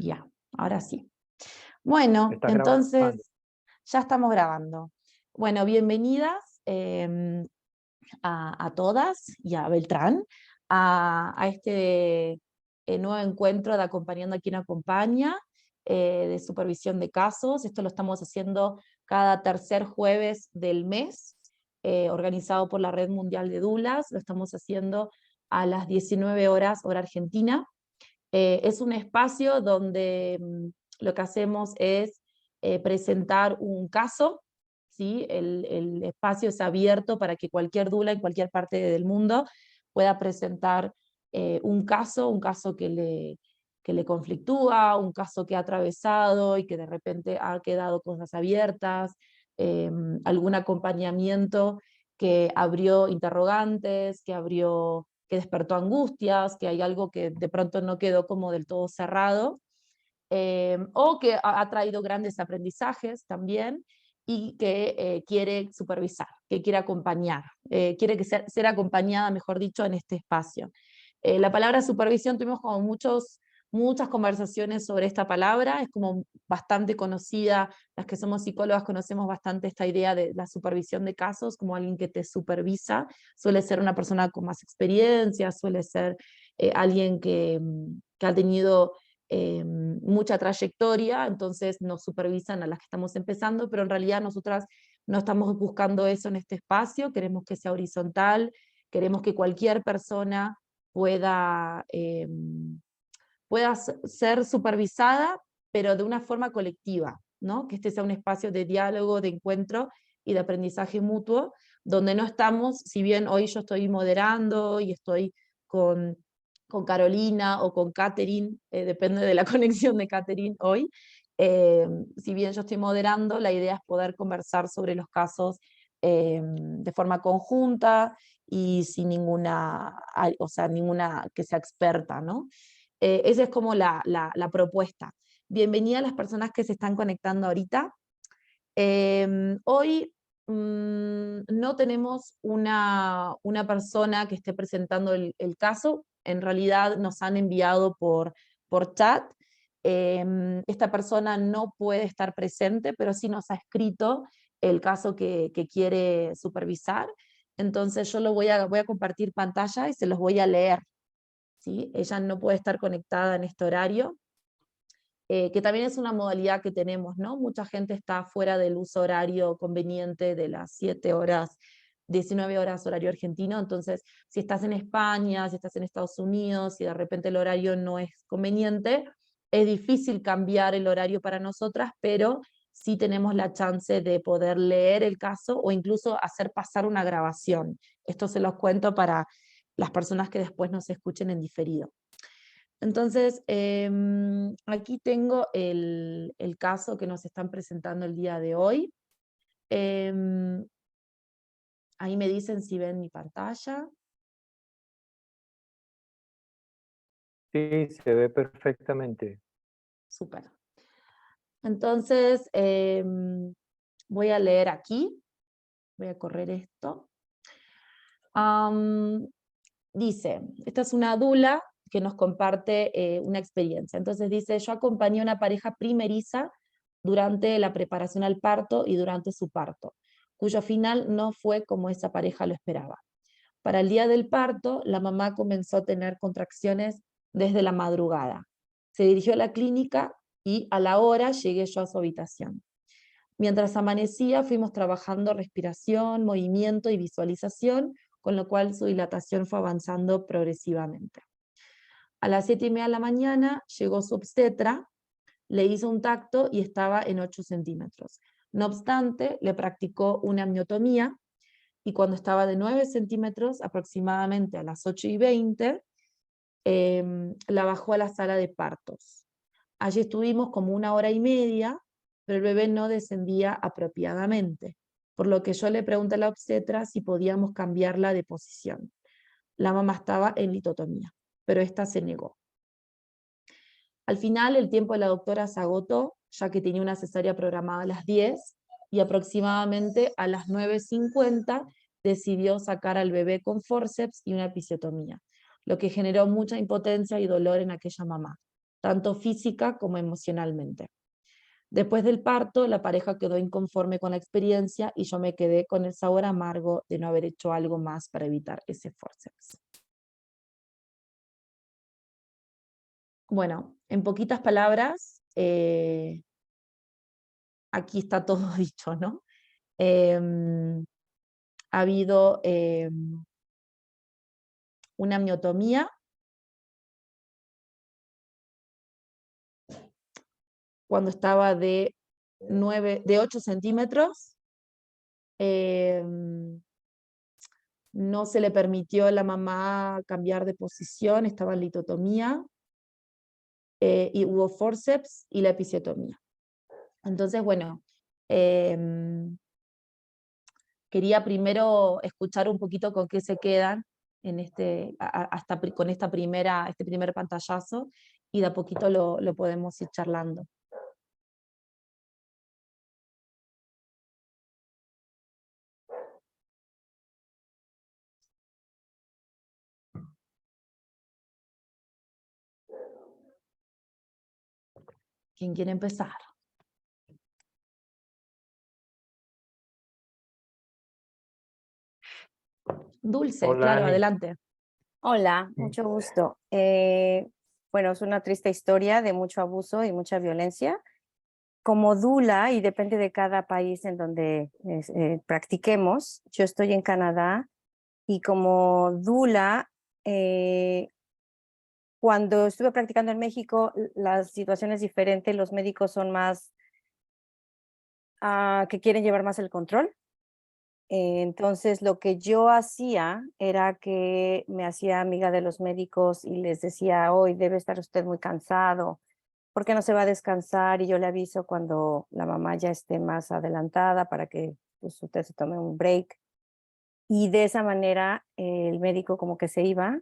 Ya, ahora sí. Bueno, Está grabando. entonces ya estamos grabando. Bueno, bienvenidas a todas y a Beltrán a este nuevo encuentro de Acompañando a quien acompaña, de supervisión de casos. Esto lo estamos haciendo cada tercer jueves del mes, organizado por la Red Mundial de Dulas. Lo estamos haciendo a las 19 horas, hora argentina. Es un espacio donde lo que hacemos es presentar un caso, ¿sí? El espacio es abierto para que cualquier dula en cualquier parte del mundo pueda presentar un caso que le conflictúa, un caso que ha atravesado y que de repente ha quedado cosas abiertas, algún acompañamiento que abrió interrogantes, que despertó angustias, que hay algo que de pronto no quedó como del todo cerrado, o que ha traído grandes aprendizajes también y que quiere supervisar, que quiere acompañar, quiere ser acompañada, mejor dicho, en este espacio. La palabra supervisión, tuvimos como muchas conversaciones sobre esta palabra, es como bastante conocida, las que somos psicólogas conocemos bastante esta idea de la supervisión de casos, como alguien que te supervisa, suele ser una persona con más experiencia, suele ser alguien que ha tenido mucha trayectoria, entonces nos supervisan a las que estamos empezando, pero en realidad nosotras no estamos buscando eso en este espacio, queremos que sea horizontal, queremos que cualquier persona pueda, pueda ser supervisada, pero de una forma colectiva, ¿no? Que este sea un espacio de diálogo, de encuentro y de aprendizaje mutuo, donde no estamos, si bien hoy yo estoy moderando y estoy con Carolina o con Catherine, depende de la conexión de Catherine hoy, si bien yo estoy moderando, la idea es poder conversar sobre los casos de forma conjunta y sin ninguna, o sea, ninguna que sea experta, ¿no? Esa es como la propuesta. Bienvenida a las personas que se están conectando ahorita. Hoy no tenemos una persona que esté presentando el caso, en realidad nos han enviado por chat. Esta persona no puede estar presente, pero sí nos ha escrito el caso que quiere supervisar. Entonces yo voy a compartir pantalla y se los voy a leer. ¿Sí? Ella no puede estar conectada en este horario, que también es una modalidad que tenemos, ¿no? Mucha gente está fuera del uso horario conveniente de las 7 horas, 19 horas horario argentino, entonces si estás en España, si estás en Estados Unidos, si de repente el horario no es conveniente, es difícil cambiar el horario para nosotras, pero sí tenemos la chance de poder leer el caso o incluso hacer pasar una grabación. Esto se los cuento para las personas que después nos escuchen en diferido. Entonces, aquí tengo el caso que nos están presentando el día de hoy. Ahí me dicen si ven mi pantalla. Sí, se ve perfectamente. Súper. Entonces, voy a leer aquí. Voy a correr esto. Dice, esta es una dula que nos comparte una experiencia. Entonces dice, yo acompañé a una pareja primeriza durante la preparación al parto y durante su parto, cuyo final no fue como esa pareja lo esperaba. Para el día del parto, la mamá comenzó a tener contracciones desde la madrugada. Se dirigió a la clínica y a la hora llegué yo a su habitación. Mientras amanecía, fuimos trabajando respiración, movimiento y visualización, con lo cual su dilatación fue avanzando progresivamente. A las 7:30 de la mañana llegó su obstetra, le hizo un tacto y estaba en 8 centímetros. No obstante, le practicó una amniotomía y cuando estaba de 9 centímetros, aproximadamente a las 8:20, la bajó a la sala de partos. Allí estuvimos como 1 hora y media, pero el bebé no descendía apropiadamente, por lo que yo le pregunté a la obstetra si podíamos cambiarla de posición. La mamá estaba en litotomía, pero esta se negó. Al final el tiempo de la doctora se agotó, ya que tenía una cesárea programada a las 10, y aproximadamente a las 9:50 decidió sacar al bebé con fórceps y una episiotomía, lo que generó mucha impotencia y dolor en aquella mamá. tanto física como emocionalmente. Después del parto, la pareja quedó inconforme con la experiencia y yo me quedé con el sabor amargo de no haber hecho algo más para evitar ese forceps. Bueno, en poquitas palabras, aquí está todo dicho, ¿no? Ha habido una amniotomía cuando estaba de 8 centímetros. No se le permitió a la mamá cambiar de posición, estaba en litotomía, y hubo forceps y la episiotomía. Entonces, bueno, quería primero escuchar un poquito con qué se quedan en con este primer pantallazo, y de a poquito lo podemos ir charlando. ¿Quién quiere empezar? Dulce, Hola, claro, Ani. adelante. Hola, Mm, mucho gusto. Bueno, es una triste historia de mucho abuso y mucha violencia. Como dula, y depende de cada país en donde practiquemos, yo estoy en Canadá y como dula, cuando estuve practicando en México, la situación es diferente, los médicos son más que quieren llevar más el control. Entonces, lo que yo hacía era que me hacía amiga de los médicos y les decía, hoy debe estar usted muy cansado, ¿por qué no se va a descansar? Y yo le aviso cuando la mamá ya esté más adelantada para que pues, usted se tome un break. Y de esa manera el médico como que se iba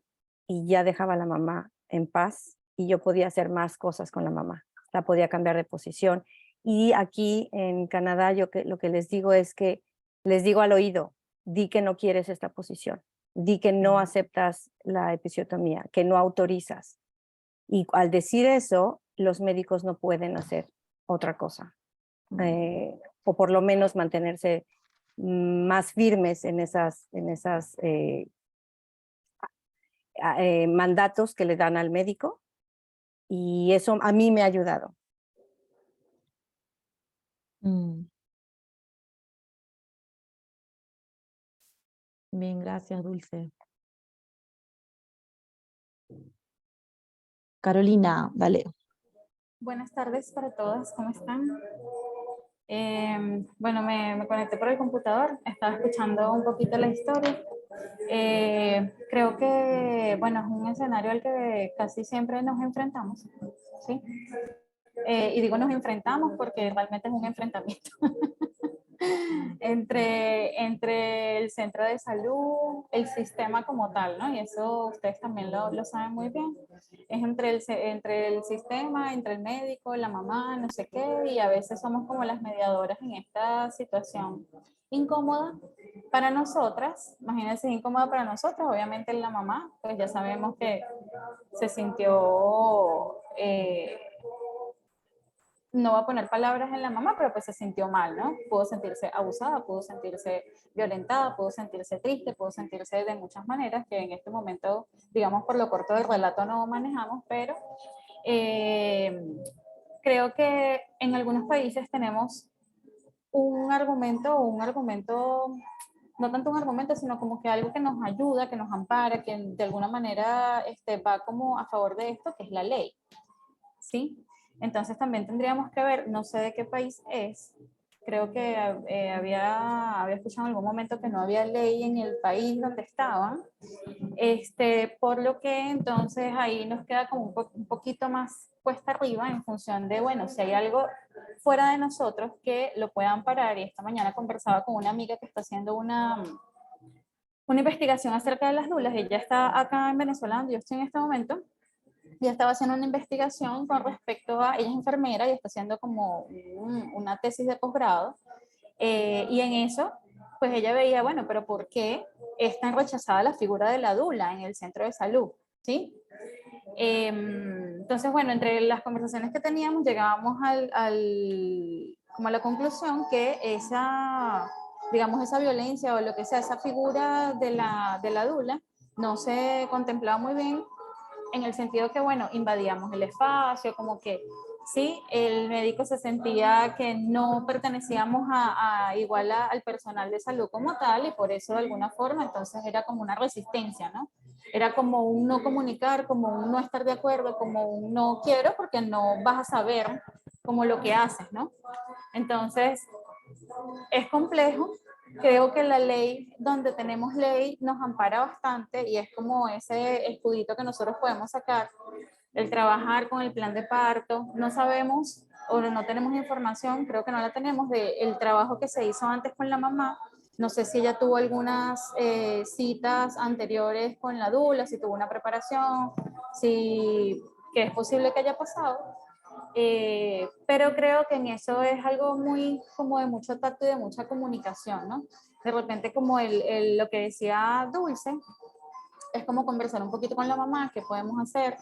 y ya dejaba a la mamá en paz y yo podía hacer más cosas con la mamá, la podía cambiar de posición. Y aquí en Canadá lo que les digo es que les digo al oído, di que no quieres esta posición, di que no aceptas la episiotomía, que no autorizas. Y al decir eso, los médicos no pueden hacer otra cosa, o por lo menos mantenerse más firmes en esas mandatos que le dan al médico, y eso a mí me ha ayudado. Mm. Bien, gracias, Dulce. Carolina, dale. Buenas tardes para todas, ¿cómo están? Bueno, me conecté por el computador, estaba escuchando un poquito la historia. Creo que, bueno, es un escenario al que casi siempre nos enfrentamos, ¿sí? Y digo nos enfrentamos porque realmente es un enfrentamiento entre el centro de salud, el sistema como tal, ¿no? Y eso ustedes también lo saben muy bien. Es entre el sistema, entre el médico, la mamá, no sé qué, y a veces somos como las mediadoras en esta situación incómoda para nosotras. Imagínense, incómoda para nosotras, obviamente la mamá, pues ya sabemos que se sintió... no va a poner palabras en la mamá, pero pues se sintió mal, ¿no? Pudo sentirse abusada, pudo sentirse violentada, pudo sentirse triste, pudo sentirse de muchas maneras que en este momento, digamos, por lo corto del relato no manejamos, pero creo que en algunos países tenemos un argumento, no tanto un argumento, sino como que algo que nos ayuda, que nos ampara, que de alguna manera va como a favor de esto, que es la ley, ¿sí? Entonces también tendríamos que ver, no sé de qué país es, creo que había escuchado en algún momento que no había ley en el país donde estaban, por lo que entonces ahí nos queda como un poquito más cuesta arriba en función de, bueno, si hay algo fuera de nosotros que lo puedan parar. Y esta mañana conversaba con una amiga que está haciendo una investigación acerca de las dulas. Ella está acá en Venezuela, donde yo estoy en este momento, y estaba haciendo una investigación con respecto a, ella es enfermera y está haciendo como una tesis de posgrado, y en eso, pues ella veía, bueno, pero ¿por qué es tan rechazada la figura de la dula en el centro de salud? ¿Sí? Entonces, bueno, entre las conversaciones que teníamos llegábamos como a la conclusión que digamos, esa violencia o lo que sea, esa figura de la dula no se contemplaba muy bien, en el sentido que, bueno, invadíamos el espacio, como que sí, el médico se sentía que no pertenecíamos igual al personal de salud como tal, y por eso de alguna forma entonces era como una resistencia, ¿no? Era como un no comunicar, como un no estar de acuerdo, como un no quiero porque no vas a saber como lo que haces, ¿no? Entonces, es complejo. Creo que la ley, donde tenemos ley, nos ampara bastante y es como ese escudito que nosotros podemos sacar, el trabajar con el plan de parto. No sabemos o no tenemos información, creo que no la tenemos, del trabajo que se hizo antes con la mamá. No sé si ella tuvo algunas citas anteriores con la dula, si tuvo una preparación, si que es posible que haya pasado. Pero creo que en eso es algo muy como de mucho tacto y de mucha comunicación, ¿no? De repente como lo que decía Dulce, es como conversar un poquito con la mamá, qué podemos hacer,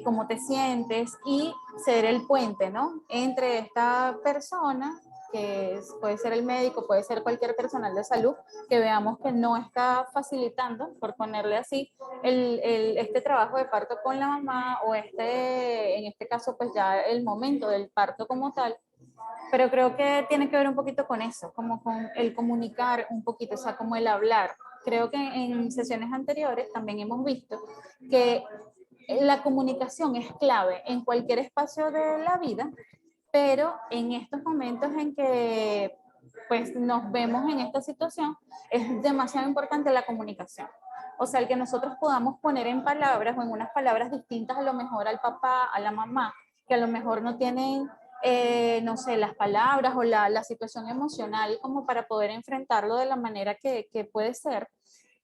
cómo te sientes, y ser el puente, ¿no? Entre esta persona, puede ser el médico, puede ser cualquier personal de salud, que veamos que no está facilitando, por ponerle así, este trabajo de parto con la mamá, o en este caso, pues ya el momento del parto como tal. Pero creo que tiene que ver un poquito con eso, como con el comunicar un poquito, o sea, como el hablar. Creo que en sesiones anteriores también hemos visto que la comunicación es clave en cualquier espacio de la vida, pero en estos momentos en que pues nos vemos en esta situación, es demasiado importante la comunicación. O sea, el que nosotros podamos poner en palabras o en unas palabras distintas a lo mejor al papá, a la mamá, que a lo mejor no tienen, no sé, las palabras o la situación emocional como para poder enfrentarlo de la manera que puede ser,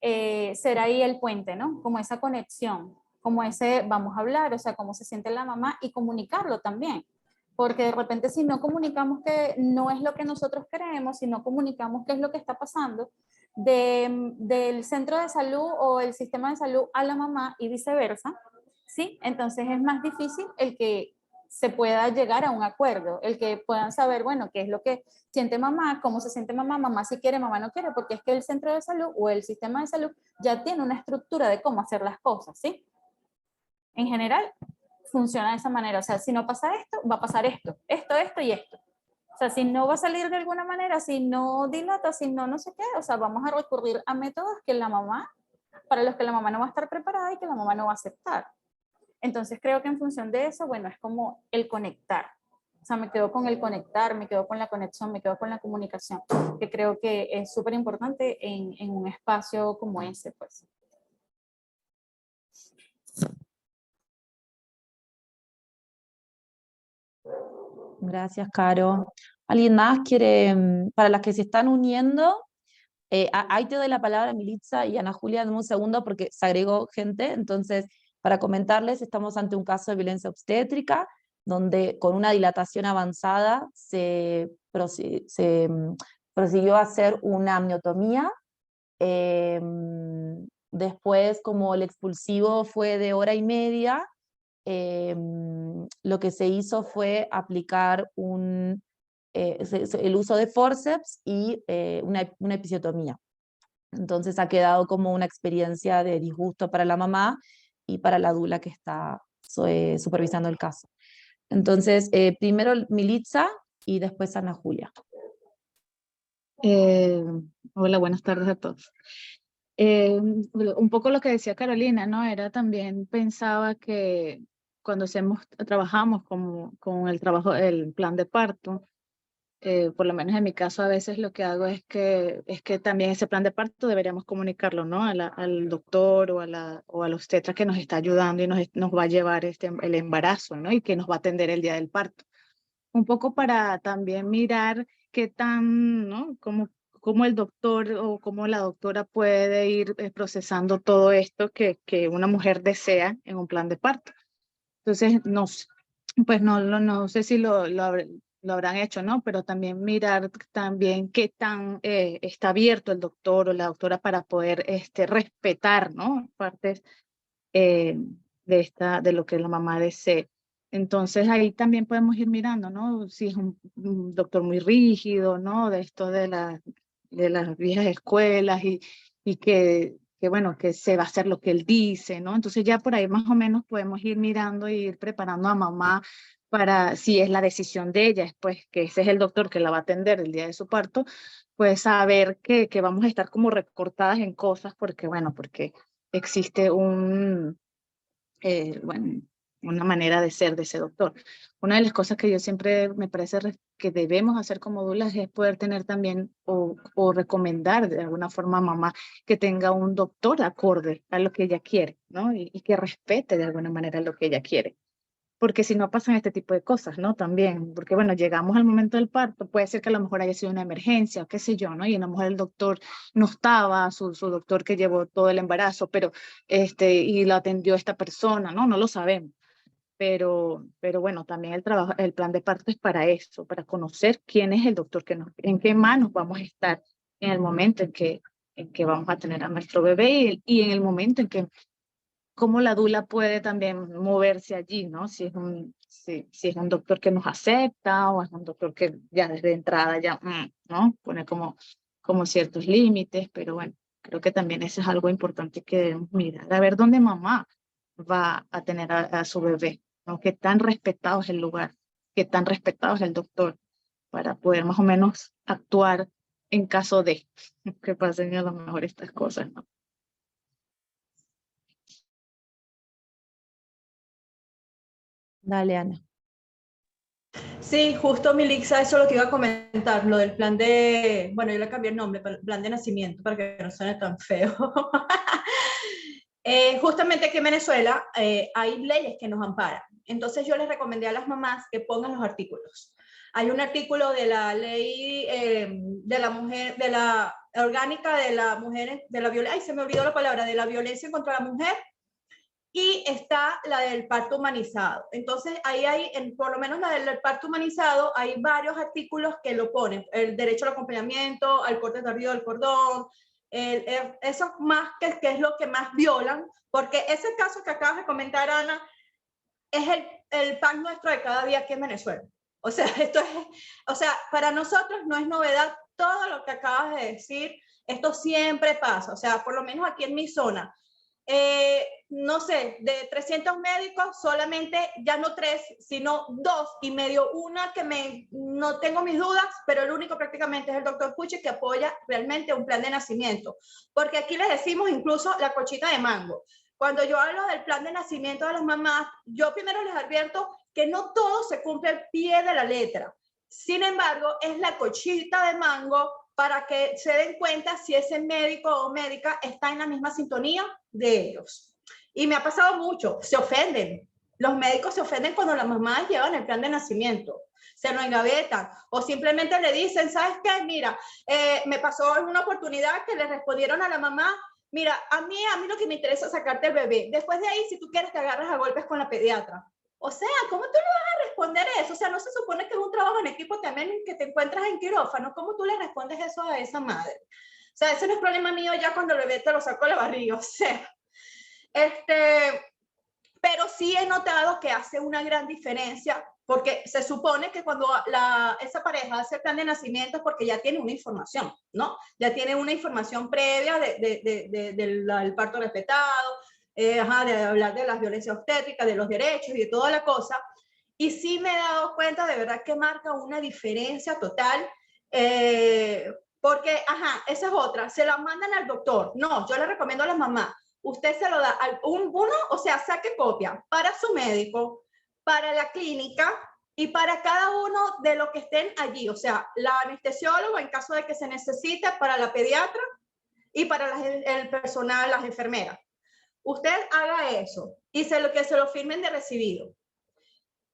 será ahí el puente, ¿no? Como esa conexión, como ese vamos a hablar, o sea, cómo se siente la mamá y comunicarlo también. Porque de repente si no comunicamos que no es lo que nosotros queremos, si no comunicamos qué es lo que está pasando del centro de salud o el sistema de salud a la mamá y viceversa, ¿sí? Entonces es más difícil el que se pueda llegar a un acuerdo, el que puedan saber, bueno, qué es lo que siente mamá, cómo se siente mamá, mamá si quiere, mamá no quiere, porque es que el centro de salud o el sistema de salud ya tiene una estructura de cómo hacer las cosas, ¿sí? En general, funciona de esa manera. O sea, si no pasa esto, va a pasar esto y esto. O sea, si no va a salir de alguna manera, si no dilata, si no sé qué, o sea, vamos a recurrir a métodos que la mamá, para los que la mamá no va a estar preparada y que la mamá no va a aceptar. Entonces creo que en función de eso, bueno, es como el conectar. O sea, me quedo con el conectar, me quedo con la conexión, me quedo con la comunicación, que creo que es súper importante en un espacio como ese, pues. Gracias, Caro. ¿Alguien más quiere, para las que se están uniendo, ahí te doy la palabra a Militza y Ana Julia en un segundo porque se agregó gente, entonces para comentarles, estamos ante un caso de violencia obstétrica, donde con una dilatación avanzada se prosiguió a hacer una amniotomía. Después, como el expulsivo fue de hora y media, lo que se hizo fue aplicar el uso de forceps y una episiotomía. Entonces ha quedado como una experiencia de disgusto para la mamá y para la dula que está supervisando el caso. Entonces, primero Militza y después Ana Julia. Hola, buenas tardes a todos. Un poco lo que decía Carolina, ¿no? Era también, pensaba que cuando trabajamos con el plan de parto, por lo menos en mi caso a veces lo que hago es que también ese plan de parto deberíamos comunicarlo, ¿no? Al doctor o a la obstetra que nos está ayudando y nos va a llevar el embarazo, ¿no? Y que nos va a atender el día del parto. Un poco para también mirar qué tan, ¿no? Cómo el doctor o cómo la doctora puede ir procesando todo esto que una mujer desea en un plan de parto. Entonces, no sé si lo habrán hecho, ¿no? Pero también mirar también qué tan está abierto el doctor o la doctora para poder respetar, ¿no? Partes de lo que la mamá desee. Entonces ahí también podemos ir mirando, ¿no? Si es un doctor muy rígido, ¿no? De esto de las viejas escuelas y que, bueno, que se va a hacer lo que él dice, ¿no? Entonces ya por ahí más o menos podemos ir mirando y ir preparando a mamá para, si es la decisión de ella, pues que ese es el doctor que la va a atender el día de su parto, pues saber que vamos a estar como recortadas en cosas porque, bueno, porque existe bueno, una manera de ser de ese doctor. Una de las cosas que yo siempre me parece que debemos hacer como dulas es poder tener también o recomendar de alguna forma a mamá que tenga un doctor acorde a lo que ella quiere, ¿no? Y que respete de alguna manera lo que ella quiere. Porque si no pasan este tipo de cosas, ¿no? También, porque bueno, llegamos al momento del parto, puede ser que a lo mejor haya sido una emergencia o qué sé yo, ¿no? Y a lo mejor el doctor no estaba, su doctor que llevó todo el embarazo, pero y lo atendió esta persona, ¿no? No lo sabemos. Pero bueno, también el plan de parto es para eso, para conocer quién es el doctor, en qué manos vamos a estar en el momento en que vamos a tener a nuestro bebé y en el momento en que cómo la dula puede también moverse allí, ¿no? Si es un doctor que nos acepta o es un doctor que ya desde entrada ya, ¿no? Pone como ciertos límites, pero bueno, creo que también eso es algo importante que debemos mirar, a ver dónde mamá va a tener a su bebé, ¿no? Qué tan respetado es el lugar, qué tan respetado es el doctor, para poder más o menos actuar en caso de que pasen a lo mejor estas cosas, ¿no? Dale, Ana. Sí, justo Milixa, eso es lo que iba a comentar, lo del plan de, bueno, yo le cambié el nombre, plan de nacimiento, para que no suene tan feo. Justamente aquí en Venezuela hay leyes que nos amparan. Entonces yo les recomendé a las mamás que pongan los artículos. Hay un artículo de la ley de la mujer, de la orgánica de la mujer, de la violencia, ay, se me olvidó la palabra, de la violencia contra la mujer, y está la del parto humanizado. Entonces, ahí hay, por lo menos la del parto humanizado, hay varios artículos que lo ponen. El derecho al acompañamiento, al corte tardío del cordón, eso más que es lo que más violan, porque ese caso que acabas de comentar, Ana, es el pan nuestro de cada día aquí en Venezuela. O sea, para nosotros no es novedad todo lo que acabas de decir, esto siempre pasa, o sea, por lo menos aquí en mi zona, no sé, de 300 médicos, solamente ya no 3, sino 2 y medio, una que no tengo mis dudas, pero el único prácticamente es el doctor Puche, que apoya realmente un plan de nacimiento, porque aquí les decimos incluso la cochita de mango. Cuando yo hablo del plan de nacimiento de las mamás, yo primero les advierto que no todo se cumple al pie de la letra. Sin embargo, es la cochita de mango para que se den cuenta si ese médico o médica está en la misma sintonía de ellos. Y me ha pasado mucho, se ofenden. Los médicos se ofenden cuando las mamás llevan el plan de nacimiento, se lo engavetan o simplemente le dicen, ¿sabes qué? Mira, me pasó en una oportunidad que le respondieron a la mamá, mira, a mí lo que me interesa es sacarte el bebé. Después de ahí, si tú quieres, te agarras a golpes con la pediatra. O sea, ¿cómo tú le vas a responder eso? O sea, no se supone que es un trabajo en equipo también que te encuentras en quirófano. ¿Cómo tú le respondes eso a esa madre? O sea, ese no es problema mío ya cuando el bebé te lo saco de la barriga. O sea, pero sí he notado que hace una gran diferencia, porque se supone que cuando esa pareja hace el plan de nacimiento es porque ya tiene una información, ¿no? Ya tiene una información previa del parto respetado, de hablar de las violencias obstétricas, de los derechos y de toda la cosa. Y sí me he dado cuenta de verdad que marca una diferencia total, porque, esa es otra, se la mandan al doctor. No, yo le recomiendo a las mamás, usted se lo da a uno, o sea, saque copia para su médico, para la clínica y para cada uno de los que estén allí, o sea, la anestesióloga en caso de que se necesite, para la pediatra y para el personal, las enfermeras. Usted haga eso y que se lo firmen de recibido.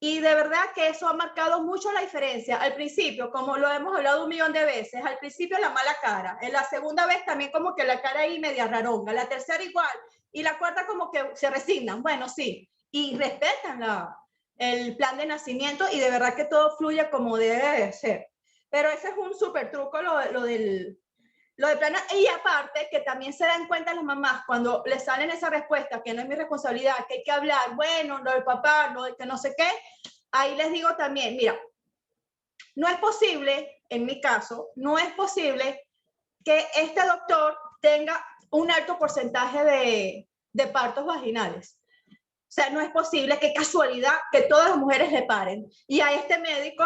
Y de verdad que eso ha marcado mucho la diferencia. Al principio, como lo hemos hablado 1.000.000 de veces, al principio la mala cara, en la segunda vez también como que la cara ahí media raronga, la tercera igual, y la cuarta como que se resignan, bueno, sí, y respetan el plan de nacimiento y de verdad que todo fluye como debe de ser. Pero ese es un súper truco, lo del Lo de plano, y aparte que también se dan cuenta las mamás cuando les salen esa respuesta, que no es mi responsabilidad, que hay que hablar, bueno, no el papá, no, que no sé qué, ahí les digo también, mira, no es posible, en mi caso, no es posible que este doctor tenga un alto porcentaje de partos vaginales. O sea, no es posible, qué casualidad que todas las mujeres le paren. Y a este médico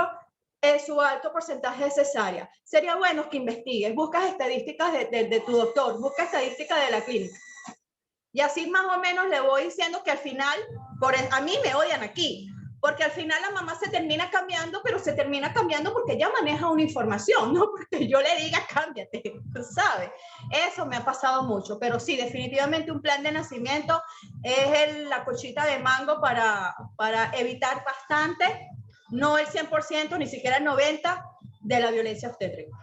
su alto porcentaje de cesárea. Sería bueno que investigues, buscas estadísticas de tu doctor, buscas estadísticas de la clínica. Y así más o menos le voy diciendo que al final, a mí me odian aquí, porque al final la mamá se termina cambiando, pero se termina cambiando porque ella maneja una información, no porque yo le diga cámbiate, ¿sabes? Eso me ha pasado mucho, pero sí, definitivamente un plan de nacimiento es la cochita de mango para evitar bastante, no el 100%, ni siquiera el 90% de la violencia obstétrica.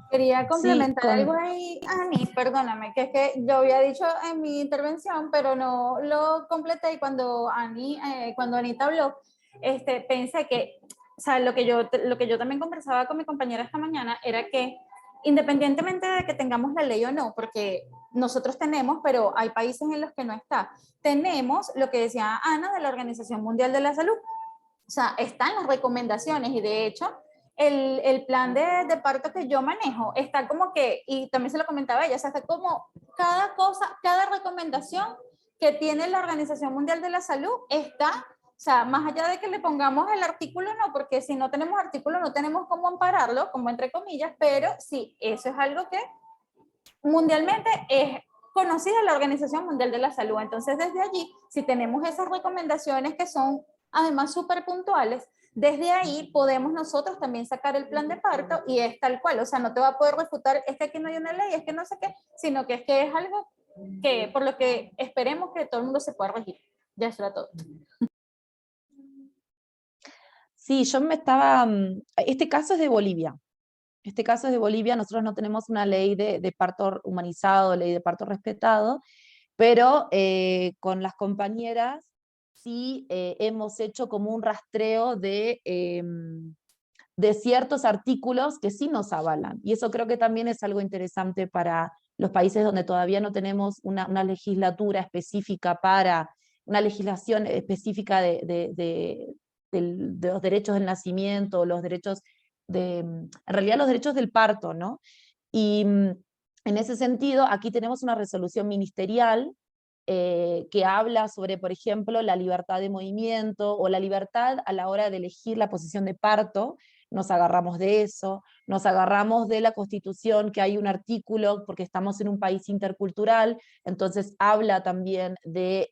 Quería complementar con- algo ahí, Ani, perdóname, que es que yo había dicho en mi intervención, pero no lo completé y cuando Anita habló, pensé que, o sea, lo que yo también conversaba con mi compañera esta mañana era que independientemente de que tengamos la ley o no, porque nosotros tenemos, pero hay países en los que no está, tenemos lo que decía Ana de la Organización Mundial de la Salud. O sea, están las recomendaciones y de hecho el plan de parto que yo manejo está como que, y también se lo comentaba ella, o sea, está como cada cosa, cada recomendación que tiene la Organización Mundial de la Salud está, o sea, más allá de que le pongamos el artículo, no, porque si no tenemos artículo no tenemos cómo ampararlo, como entre comillas, pero sí, eso es algo que mundialmente es conocida la Organización Mundial de la Salud. Entonces, desde allí, si tenemos esas recomendaciones que son además súper puntuales, desde ahí podemos nosotros también sacar el plan de parto y es tal cual, o sea, no te va a poder refutar, es que aquí no hay una ley, es que no sé qué, sino que es algo que por lo que esperemos que todo el mundo se pueda regir. Ya eso era todo. Sí, este caso es de Bolivia. Este caso es de Bolivia, nosotros no tenemos una ley de parto humanizado, ley de parto respetado, pero con las compañeras sí hemos hecho como un rastreo de ciertos artículos que sí nos avalan. Y eso creo que también es algo interesante para los países donde todavía no tenemos una legislatura específica una legislación específica de los derechos del nacimiento, los derechos en realidad los derechos del parto, ¿no? Y en ese sentido, aquí tenemos una resolución ministerial que habla sobre, por ejemplo, la libertad de movimiento o la libertad a la hora de elegir la posición de parto. Nos agarramos de eso, nos agarramos de la Constitución, que hay un artículo, porque estamos en un país intercultural, entonces habla también de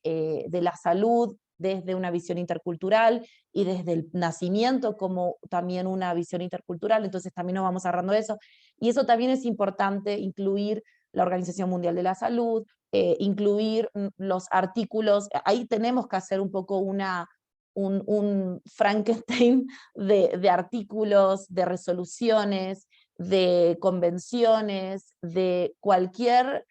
la salud desde una visión intercultural y desde el nacimiento como también una visión intercultural, entonces también nos vamos agarrando de eso. Y eso también es importante incluir la Organización Mundial de la Salud, incluir los artículos, ahí tenemos que hacer un poco un Frankenstein de artículos, de resoluciones, de convenciones, de cualquier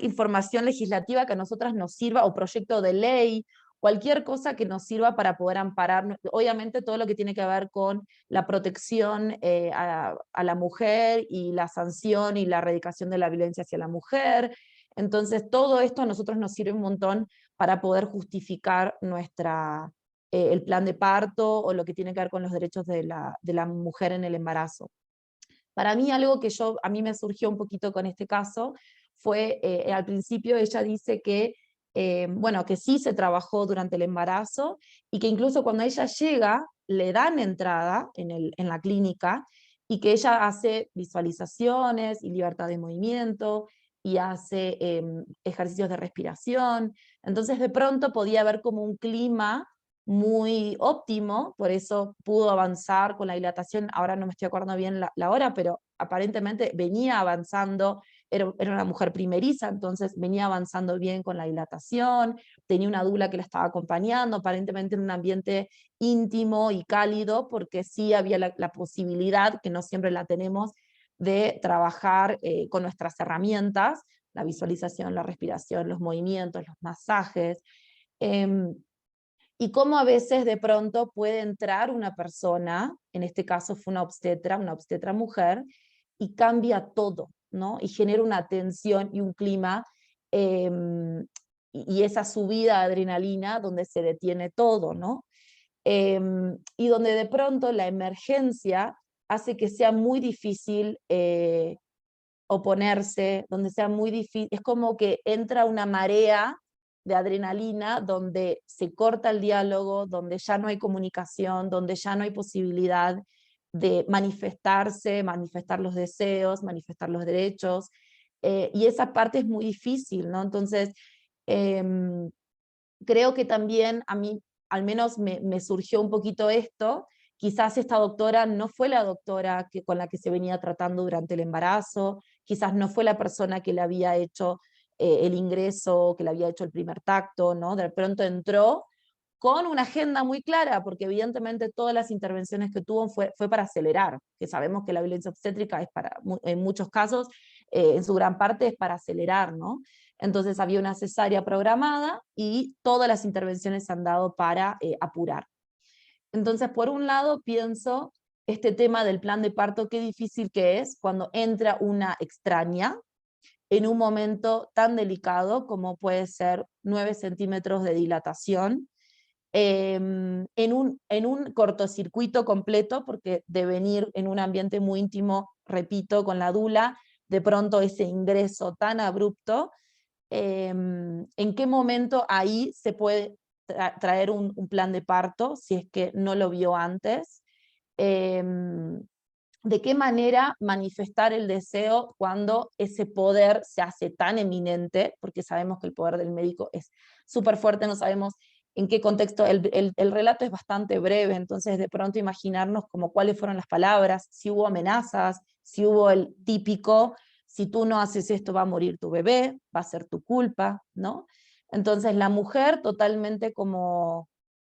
información legislativa que a nosotras nos sirva, o proyecto de ley, cualquier cosa que nos sirva para poder amparar, obviamente todo lo que tiene que ver con la protección a la mujer y la sanción y la erradicación de la violencia hacia la mujer. Entonces todo esto a nosotros nos sirve un montón para poder justificar el plan de parto o lo que tiene que ver con los derechos de la mujer en el embarazo. Para mí algo que a mí me surgió un poquito con este caso fue, al principio ella dice que, bueno, que sí se trabajó durante el embarazo y que incluso cuando ella llega le dan entrada en la clínica y que ella hace visualizaciones y libertad de movimiento y hace ejercicios de respiración. Entonces de pronto podía haber como un clima muy óptimo, por eso pudo avanzar con la dilatación, ahora no me estoy acordando bien la hora, pero aparentemente venía avanzando, era una mujer primeriza, entonces venía avanzando bien con la dilatación, tenía una doula que la estaba acompañando, aparentemente en un ambiente íntimo y cálido, porque sí había la posibilidad, que no siempre la tenemos, de trabajar con nuestras herramientas, la visualización, la respiración, los movimientos, los masajes. y cómo a veces de pronto puede entrar una persona, en este caso fue una obstetra mujer, y cambia todo, ¿no? Y genera una tensión y un clima, y esa subida de adrenalina donde se detiene todo, ¿no? Y donde de pronto la emergencia hace que sea muy difícil oponerse, donde sea muy difícil, es como que entra una marea de adrenalina donde se corta el diálogo, donde ya no hay comunicación, donde ya no hay posibilidad de manifestarse, manifestar los deseos, manifestar los derechos, y esa parte es muy difícil, ¿no? Entonces, creo que también a mí, al menos me surgió un poquito esto, quizás esta doctora no fue la doctora con la que se venía tratando durante el embarazo, quizás no fue la persona que le había hecho el ingreso, que le había hecho el primer tacto, ¿no? De pronto entró con una agenda muy clara, porque evidentemente todas las intervenciones que tuvo fue para acelerar, que sabemos que la violencia obstétrica es en muchos casos, en su gran parte es para acelerar, ¿no? Entonces había una cesárea programada y todas las intervenciones se han dado para apurar. Entonces, por un lado, pienso este tema del plan de parto, qué difícil que es cuando entra una extraña en un momento tan delicado como puede ser 9 centímetros de dilatación, en un cortocircuito completo, porque de venir en un ambiente muy íntimo, repito, con la dula, de pronto ese ingreso tan abrupto, en qué momento ahí se puede traer un plan de parto, si es que no lo vio antes, de qué manera manifestar el deseo cuando ese poder se hace tan eminente, porque sabemos que el poder del médico es súper fuerte, no sabemos en qué contexto, el relato es bastante breve, entonces de pronto imaginarnos como cuáles fueron las palabras, si hubo amenazas, si hubo el típico, si tú no haces esto va a morir tu bebé, va a ser tu culpa, ¿no? Entonces la mujer totalmente como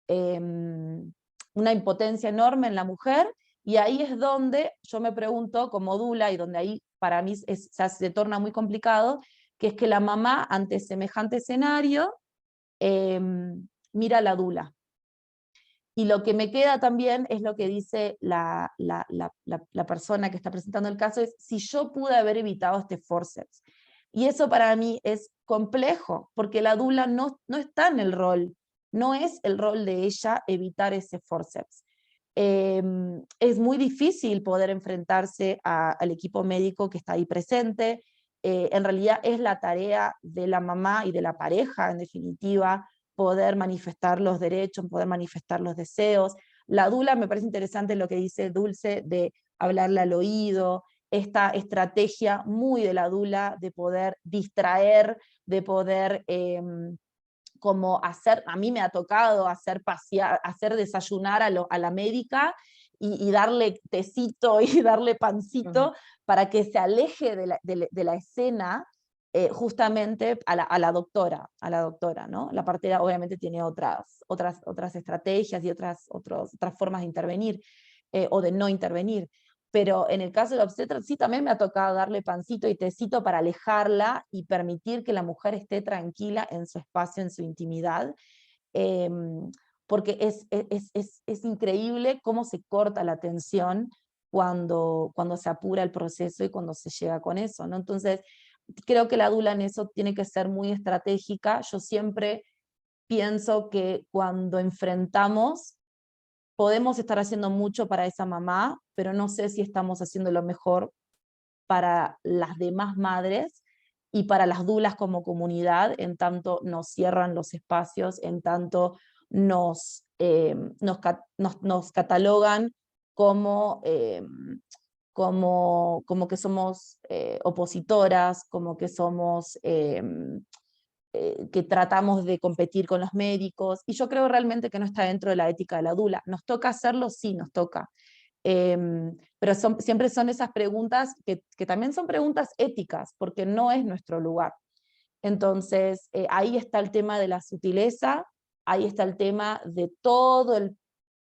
una impotencia enorme en la mujer, y ahí es donde yo me pregunto como dula, y donde ahí para mí se torna muy complicado, que es que la mamá ante semejante escenario mira a la dula. Y lo que me queda también es lo que dice la persona que está presentando el caso, es si yo pude haber evitado este forceps. Y eso para mí es complejo, porque la dula no está en el rol, no es el rol de ella evitar ese forceps. Es muy difícil poder enfrentarse al equipo médico que está ahí presente. En realidad es la tarea de la mamá y de la pareja, en definitiva, poder manifestar los derechos, poder manifestar los deseos. La dula, me parece interesante lo que dice Dulce, de hablarle al oído, esta estrategia muy de la dula de poder distraer, de poder como hacer, a mí me ha tocado hacer desayunar a la médica y darle tecito y darle pancito para que se aleje de la escena, justamente a la doctora, ¿no? La partera obviamente tiene otras estrategias y otras formas de intervenir, o de no intervenir. Pero en el caso de la obstetra sí también me ha tocado darle pancito y tecito para alejarla y permitir que la mujer esté tranquila en su espacio, en su intimidad, porque es increíble cómo se corta la tensión cuando se apura el proceso y cuando se llega con eso, ¿no? Entonces, creo que la dula en eso tiene que ser muy estratégica. Yo siempre pienso que cuando enfrentamos, podemos estar haciendo mucho para esa mamá, pero no sé si estamos haciendo lo mejor para las demás madres y para las dulas como comunidad, en tanto nos cierran los espacios, en tanto nos catalogan como, como que somos opositoras, como que somos que tratamos de competir con los médicos, y yo creo realmente que no está dentro de la ética de la dula. ¿Nos toca hacerlo? Sí, nos toca. Pero siempre son esas preguntas que también son preguntas éticas, porque no es nuestro lugar. Entonces, ahí está el tema de la sutileza, ahí está el tema de todo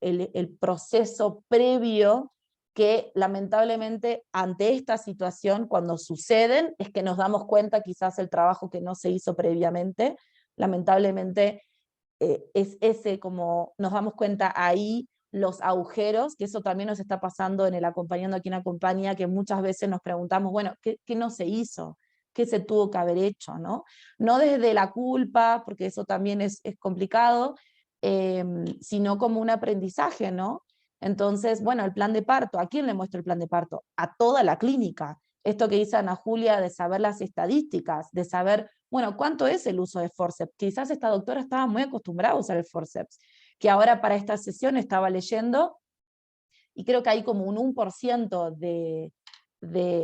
el proceso previo, que lamentablemente ante esta situación, cuando suceden, es que nos damos cuenta quizás el trabajo que no se hizo previamente. Lamentablemente es ese como nos damos cuenta ahí los agujeros, que eso también nos está pasando en el Acompañando a Quien Acompaña, que muchas veces nos preguntamos, bueno, ¿qué no se hizo? ¿Qué se tuvo que haber hecho? No, no desde la culpa, porque eso también es complicado, sino como un aprendizaje, ¿no? Entonces, bueno, el plan de parto, ¿a quién le muestro el plan de parto? A toda la clínica. Esto que dice Ana Julia de saber las estadísticas, de saber, bueno, ¿cuánto es el uso de forceps? Quizás esta doctora estaba muy acostumbrada a usar el forceps, que ahora para esta sesión estaba leyendo, y creo que hay como un 1% de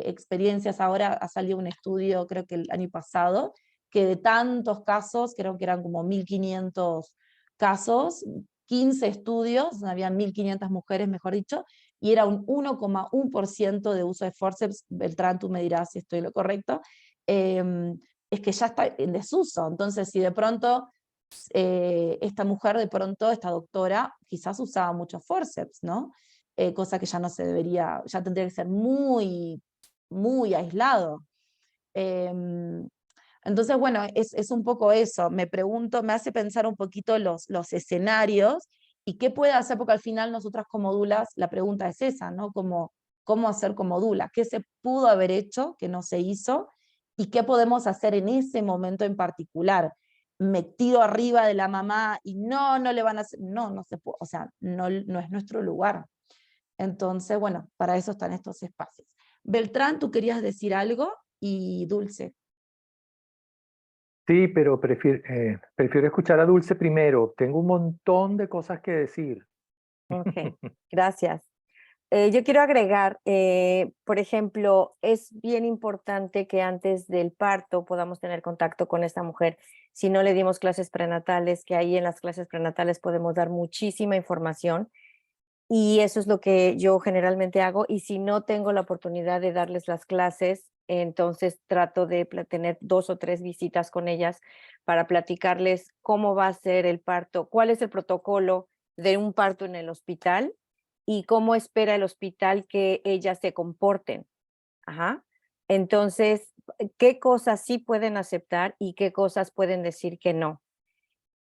experiencias. Ahora ha salido un estudio, creo que el año pasado, que de tantos casos, creo que eran como 1500 casos, 15 estudios, habían 1500 mujeres, mejor dicho, y era un 1,1% de uso de forceps. Beltrán, tú me dirás si estoy en lo correcto, es que ya está en desuso. Entonces, si de pronto esta mujer, de pronto, esta doctora, quizás usaba muchos forceps, ¿no? Cosa que ya no se debería, ya tendría que ser muy, muy aislado. Entonces, bueno, es un poco eso. Me pregunto, me hace pensar un poquito los escenarios y qué puede hacer, porque al final nosotras como dulas, la pregunta es esa, ¿no? ¿Cómo hacer como dula? ¿Qué se pudo haber hecho que no se hizo? ¿Y qué podemos hacer en ese momento en particular? Me tiro arriba de la mamá y no le van a hacer, no se puede, o sea, no es nuestro lugar. Entonces, bueno, para eso están estos espacios. Beltrán, tú querías decir algo, y Dulce. Sí, pero prefiero escuchar a Dulce primero. Tengo un montón de cosas que decir. Ok, gracias. Yo quiero agregar, por ejemplo, es bien importante que antes del parto podamos tener contacto con esta mujer. Si no le dimos clases prenatales, que ahí en las clases prenatales podemos dar muchísima información, y eso es lo que yo generalmente hago. Y si no tengo la oportunidad de darles las clases, entonces trato de tener 2 o 3 visitas con ellas para platicarles cómo va a ser el parto, cuál es el protocolo de un parto en el hospital y cómo espera el hospital que ellas se comporten. Ajá. Entonces, ¿qué cosas sí pueden aceptar y qué cosas pueden decir que no?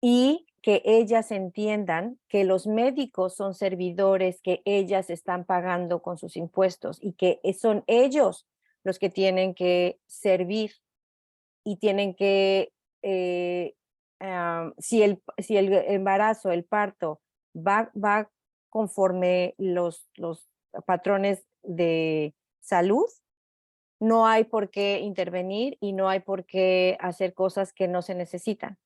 Y que ellas entiendan que los médicos son servidores que ellas están pagando con sus impuestos y que son ellos los que tienen que servir y tienen que, si el embarazo, el parto va conforme los patrones de salud, no hay por qué intervenir y no hay por qué hacer cosas que no se necesitan.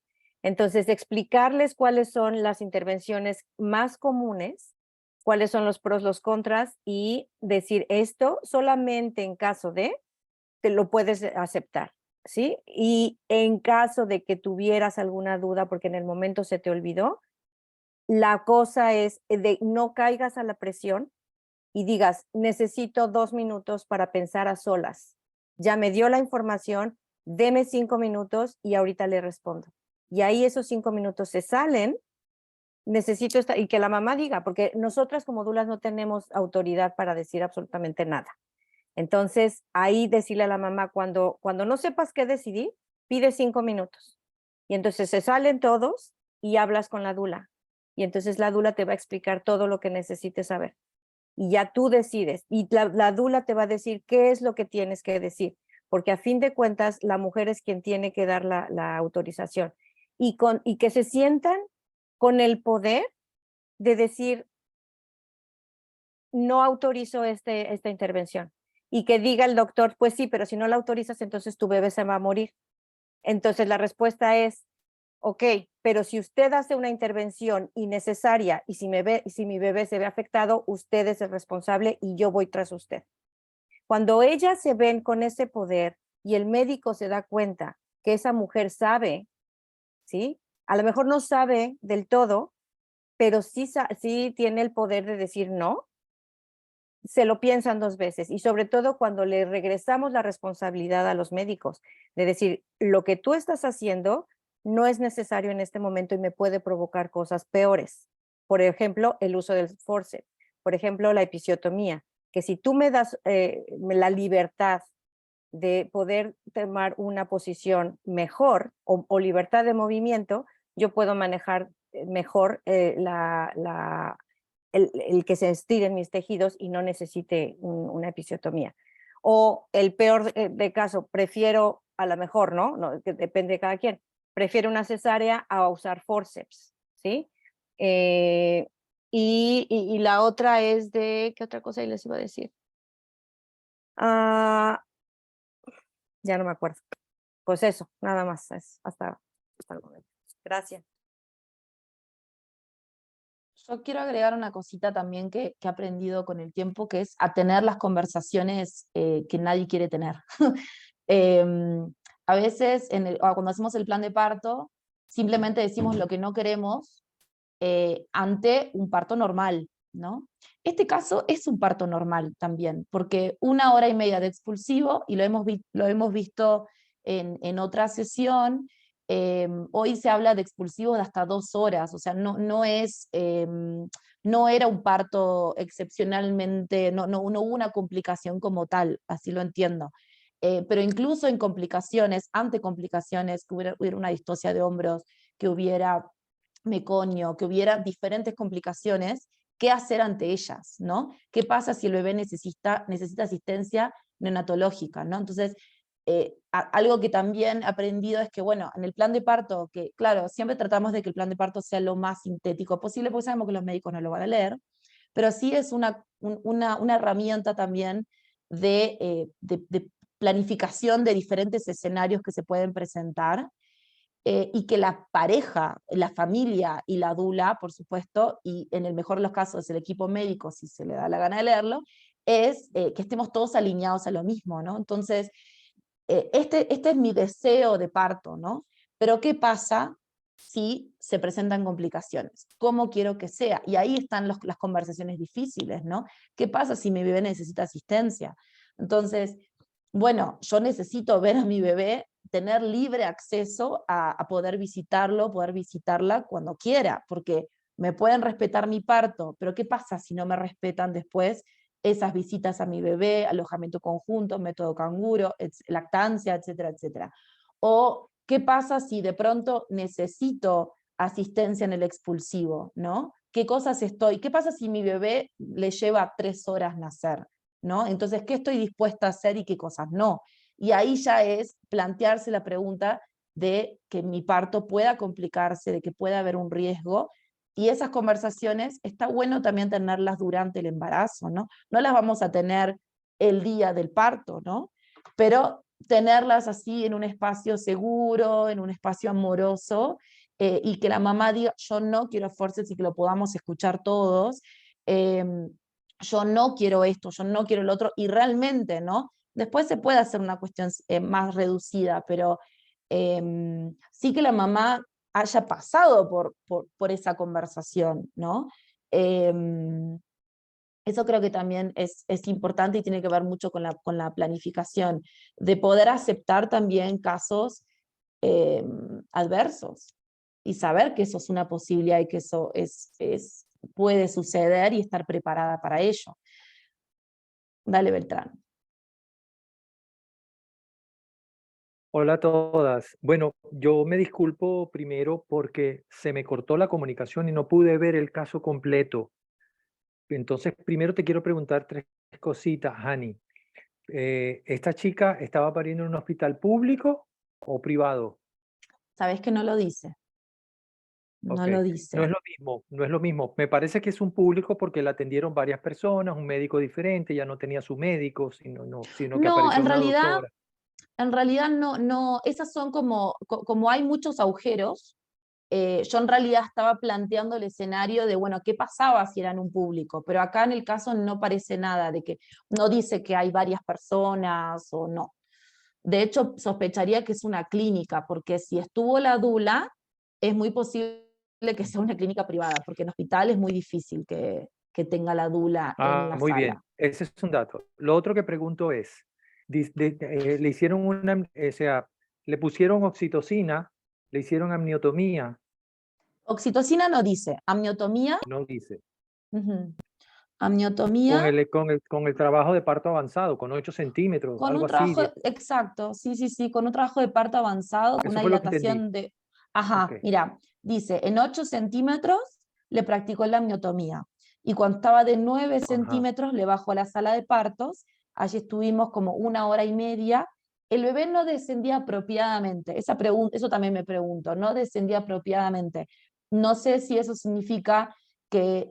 Entonces, explicarles cuáles son las intervenciones más comunes, cuáles son los pros, los contras, y decir esto solamente en caso de, te lo puedes aceptar, ¿sí? Y en caso de que tuvieras alguna duda, porque en el momento se te olvidó, la cosa es de no caigas a la presión y digas, necesito 2 minutos para pensar a solas. Ya me dio la información, deme 5 minutos y ahorita le respondo. Y ahí esos 5 minutos se salen, necesito estar, y que la mamá diga, porque nosotras como dulas no tenemos autoridad para decir absolutamente nada. Entonces, ahí decirle a la mamá, cuando no sepas qué decidir, pide 5 minutos. Y entonces se salen todos y hablas con la dula. Y entonces la dula te va a explicar todo lo que necesites saber. Y ya tú decides. Y la dula te va a decir qué es lo que tienes que decir. Porque a fin de cuentas, la mujer es quien tiene que dar la autorización. Y que se sientan con el poder de decir, no autorizo esta intervención. Y que diga el doctor, pues sí, pero si no la autorizas, entonces tu bebé se va a morir. Entonces la respuesta es, ok, pero si usted hace una intervención innecesaria y si mi bebé se ve afectado, usted es el responsable y yo voy tras usted. Cuando ellas se ven con ese poder y el médico se da cuenta que esa mujer sabe, ¿sí? A lo mejor no sabe del todo, pero sí tiene el poder de decir no, se lo piensan 2 veces, y sobre todo cuando le regresamos la responsabilidad a los médicos, de decir, lo que tú estás haciendo no es necesario en este momento y me puede provocar cosas peores. Por ejemplo, el uso del forceps, por ejemplo, la episiotomía, que si tú me das la libertad de poder tomar una posición mejor o libertad de movimiento, yo puedo manejar mejor el que se estiren mis tejidos y no necesite una episiotomía. O el peor de caso, prefiero a lo mejor, ¿no? Que depende de cada quien, prefiero una cesárea a usar forceps, ¿sí? Y la otra es de, ¿qué otra cosa les iba a decir? Ya no me acuerdo. Pues eso, nada más, hasta el momento. Gracias. Yo quiero agregar una cosita también que he aprendido con el tiempo, que es a tener las conversaciones que nadie quiere tener. A veces, cuando hacemos el plan de parto, simplemente decimos lo que no queremos ante un parto normal, ¿no? Este caso es un parto normal también, porque 1 hora y media de expulsivo, y lo hemos visto en otra sesión, hoy se habla de expulsivos de hasta 2 horas, o sea, no era un parto excepcionalmente, no hubo una complicación como tal, así lo entiendo. Pero incluso en complicaciones, ante complicaciones, que hubiera una distocia de hombros, que hubiera meconio, que hubiera diferentes complicaciones, ¿qué hacer ante ellas, ¿no? ¿Qué pasa si el bebé necesita asistencia neonatológica, ¿no? Entonces, algo que también he aprendido es que, bueno, en el plan de parto, que claro, siempre tratamos de que el plan de parto sea lo más sintético posible, porque sabemos que los médicos no lo van a leer, pero sí es una herramienta también de planificación de diferentes escenarios que se pueden presentar, y que la pareja, la familia y la dula, por supuesto, y en el mejor de los casos el equipo médico, si se le da la gana de leerlo, es que estemos todos alineados a lo mismo, ¿no? Entonces, este es mi deseo de parto, ¿no? Pero ¿qué pasa si se presentan complicaciones? ¿Cómo quiero que sea? Y ahí están las conversaciones difíciles, ¿no? ¿Qué pasa si mi bebé necesita asistencia? Entonces, bueno, yo necesito ver a mi bebé, tener libre acceso a poder visitarlo, poder visitarla cuando quiera, porque me pueden respetar mi parto, pero ¿qué pasa si no me respetan después esas visitas a mi bebé, alojamiento conjunto, método canguro, lactancia, etcétera, etcétera? O ¿qué pasa si de pronto necesito asistencia en el expulsivo, ¿no? ¿Qué pasa si mi bebé le lleva 3 horas nacer, ¿no? Entonces, ¿qué estoy dispuesta a hacer y qué cosas no? Y ahí ya es plantearse la pregunta de que mi parto pueda complicarse, de que pueda haber un riesgo, y esas conversaciones está bueno también tenerlas durante el embarazo, ¿no? No las vamos a tener el día del parto, ¿no? Pero tenerlas así en un espacio seguro, en un espacio amoroso, y que la mamá diga, yo no quiero forceps, y que lo podamos escuchar todos, yo no quiero esto, yo no quiero el otro, y realmente, ¿no? Después se puede hacer una cuestión más reducida, pero sí que la mamá haya pasado por esa conversación, ¿no? Eso creo que también es importante y tiene que ver mucho con la planificación, de poder aceptar también casos adversos y saber que eso es una posibilidad y que eso puede suceder y estar preparada para ello. Dale, Beltrán. Hola a todas. Bueno, yo me disculpo primero porque se me cortó la comunicación y no pude ver el caso completo. Entonces, primero te quiero preguntar 3 cositas, Hani. ¿Esta chica estaba pariendo en un hospital público o privado? Sabes que no lo dice. No Ok, lo no dice. es lo mismo, no es lo mismo. Me parece que es un público porque la atendieron varias personas, un médico diferente, ya no tenía su médico, sino que No, apareció una doctora. en realidad no, esas son como hay muchos agujeros, yo en realidad estaba planteando el escenario de, bueno, ¿qué pasaba si eran un público? Pero acá en el caso no parece nada, de que no dice que hay varias personas o no. De hecho, sospecharía que es una clínica, porque si estuvo la dula, es muy posible que sea una clínica privada, porque en hospital es muy difícil que tenga la dula en la Muy bien, sala. ese es un dato. Lo otro que pregunto es, le hicieron o sea, le pusieron oxitocina, le hicieron amniotomía, Oxitocina no dice, amniotomía, no dice, amniotomía, con el trabajo de parto avanzado, con 8 centímetros, con algo un así. trabajo, exacto, sí, con un trabajo de parto avanzado, con Eso una fue lo que entendí. dilatación de... Ok. Ajá, mira, dice, en 8 centímetros le practicó la amniotomía, y cuando estaba de 9 centímetros le bajó a la sala de partos, allí estuvimos como 1 hora y media, el bebé no descendía apropiadamente, eso también me pregunto, no descendía apropiadamente, no sé si eso significa que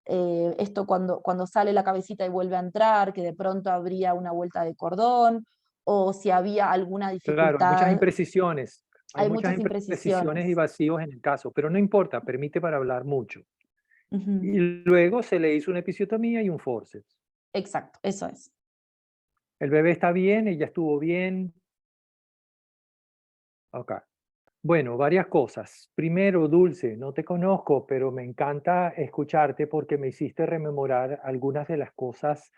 esto cuando sale la cabecita y vuelve a entrar, que de pronto habría una vuelta de cordón, o si había alguna Claro, hay muchas dificultad. imprecisiones. Hay Hay muchas muchas imprecisiones y imprecisiones. vacíos en el caso, pero no importa, permite para hablar mucho. Ujú. Y luego se le hizo una episiotomía y un forceps. Exacto, eso es. El bebé está bien, ella estuvo bien. Ok. Bueno, varias cosas. Primero, Dulce, no te conozco, pero me encanta escucharte porque me hiciste rememorar algunas de las cosas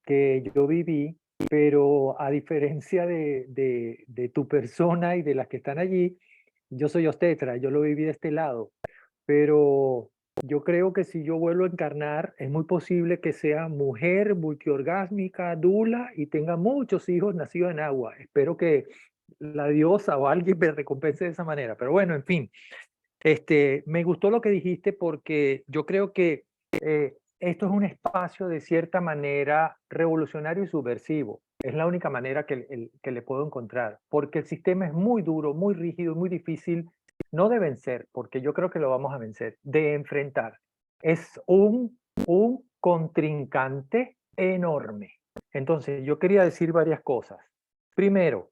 que yo viví, pero a diferencia de tu persona y de las que están allí, yo soy obstetra, yo lo viví de este lado, pero yo creo que si yo vuelvo a encarnar, es muy posible que sea mujer multiorgásmica, dula y tenga muchos hijos nacidos en agua. Espero que la diosa o alguien me recompense de esa manera, pero bueno, en fin. Me gustó lo que dijiste porque yo creo que esto es un espacio de cierta manera revolucionario y subversivo. Es la única manera que le puedo encontrar, porque el sistema es muy duro, muy rígido, muy difícil, no de vencer, porque yo creo que lo vamos a vencer, de enfrentar. Es un contrincante enorme. Entonces, yo quería decir varias cosas. Primero,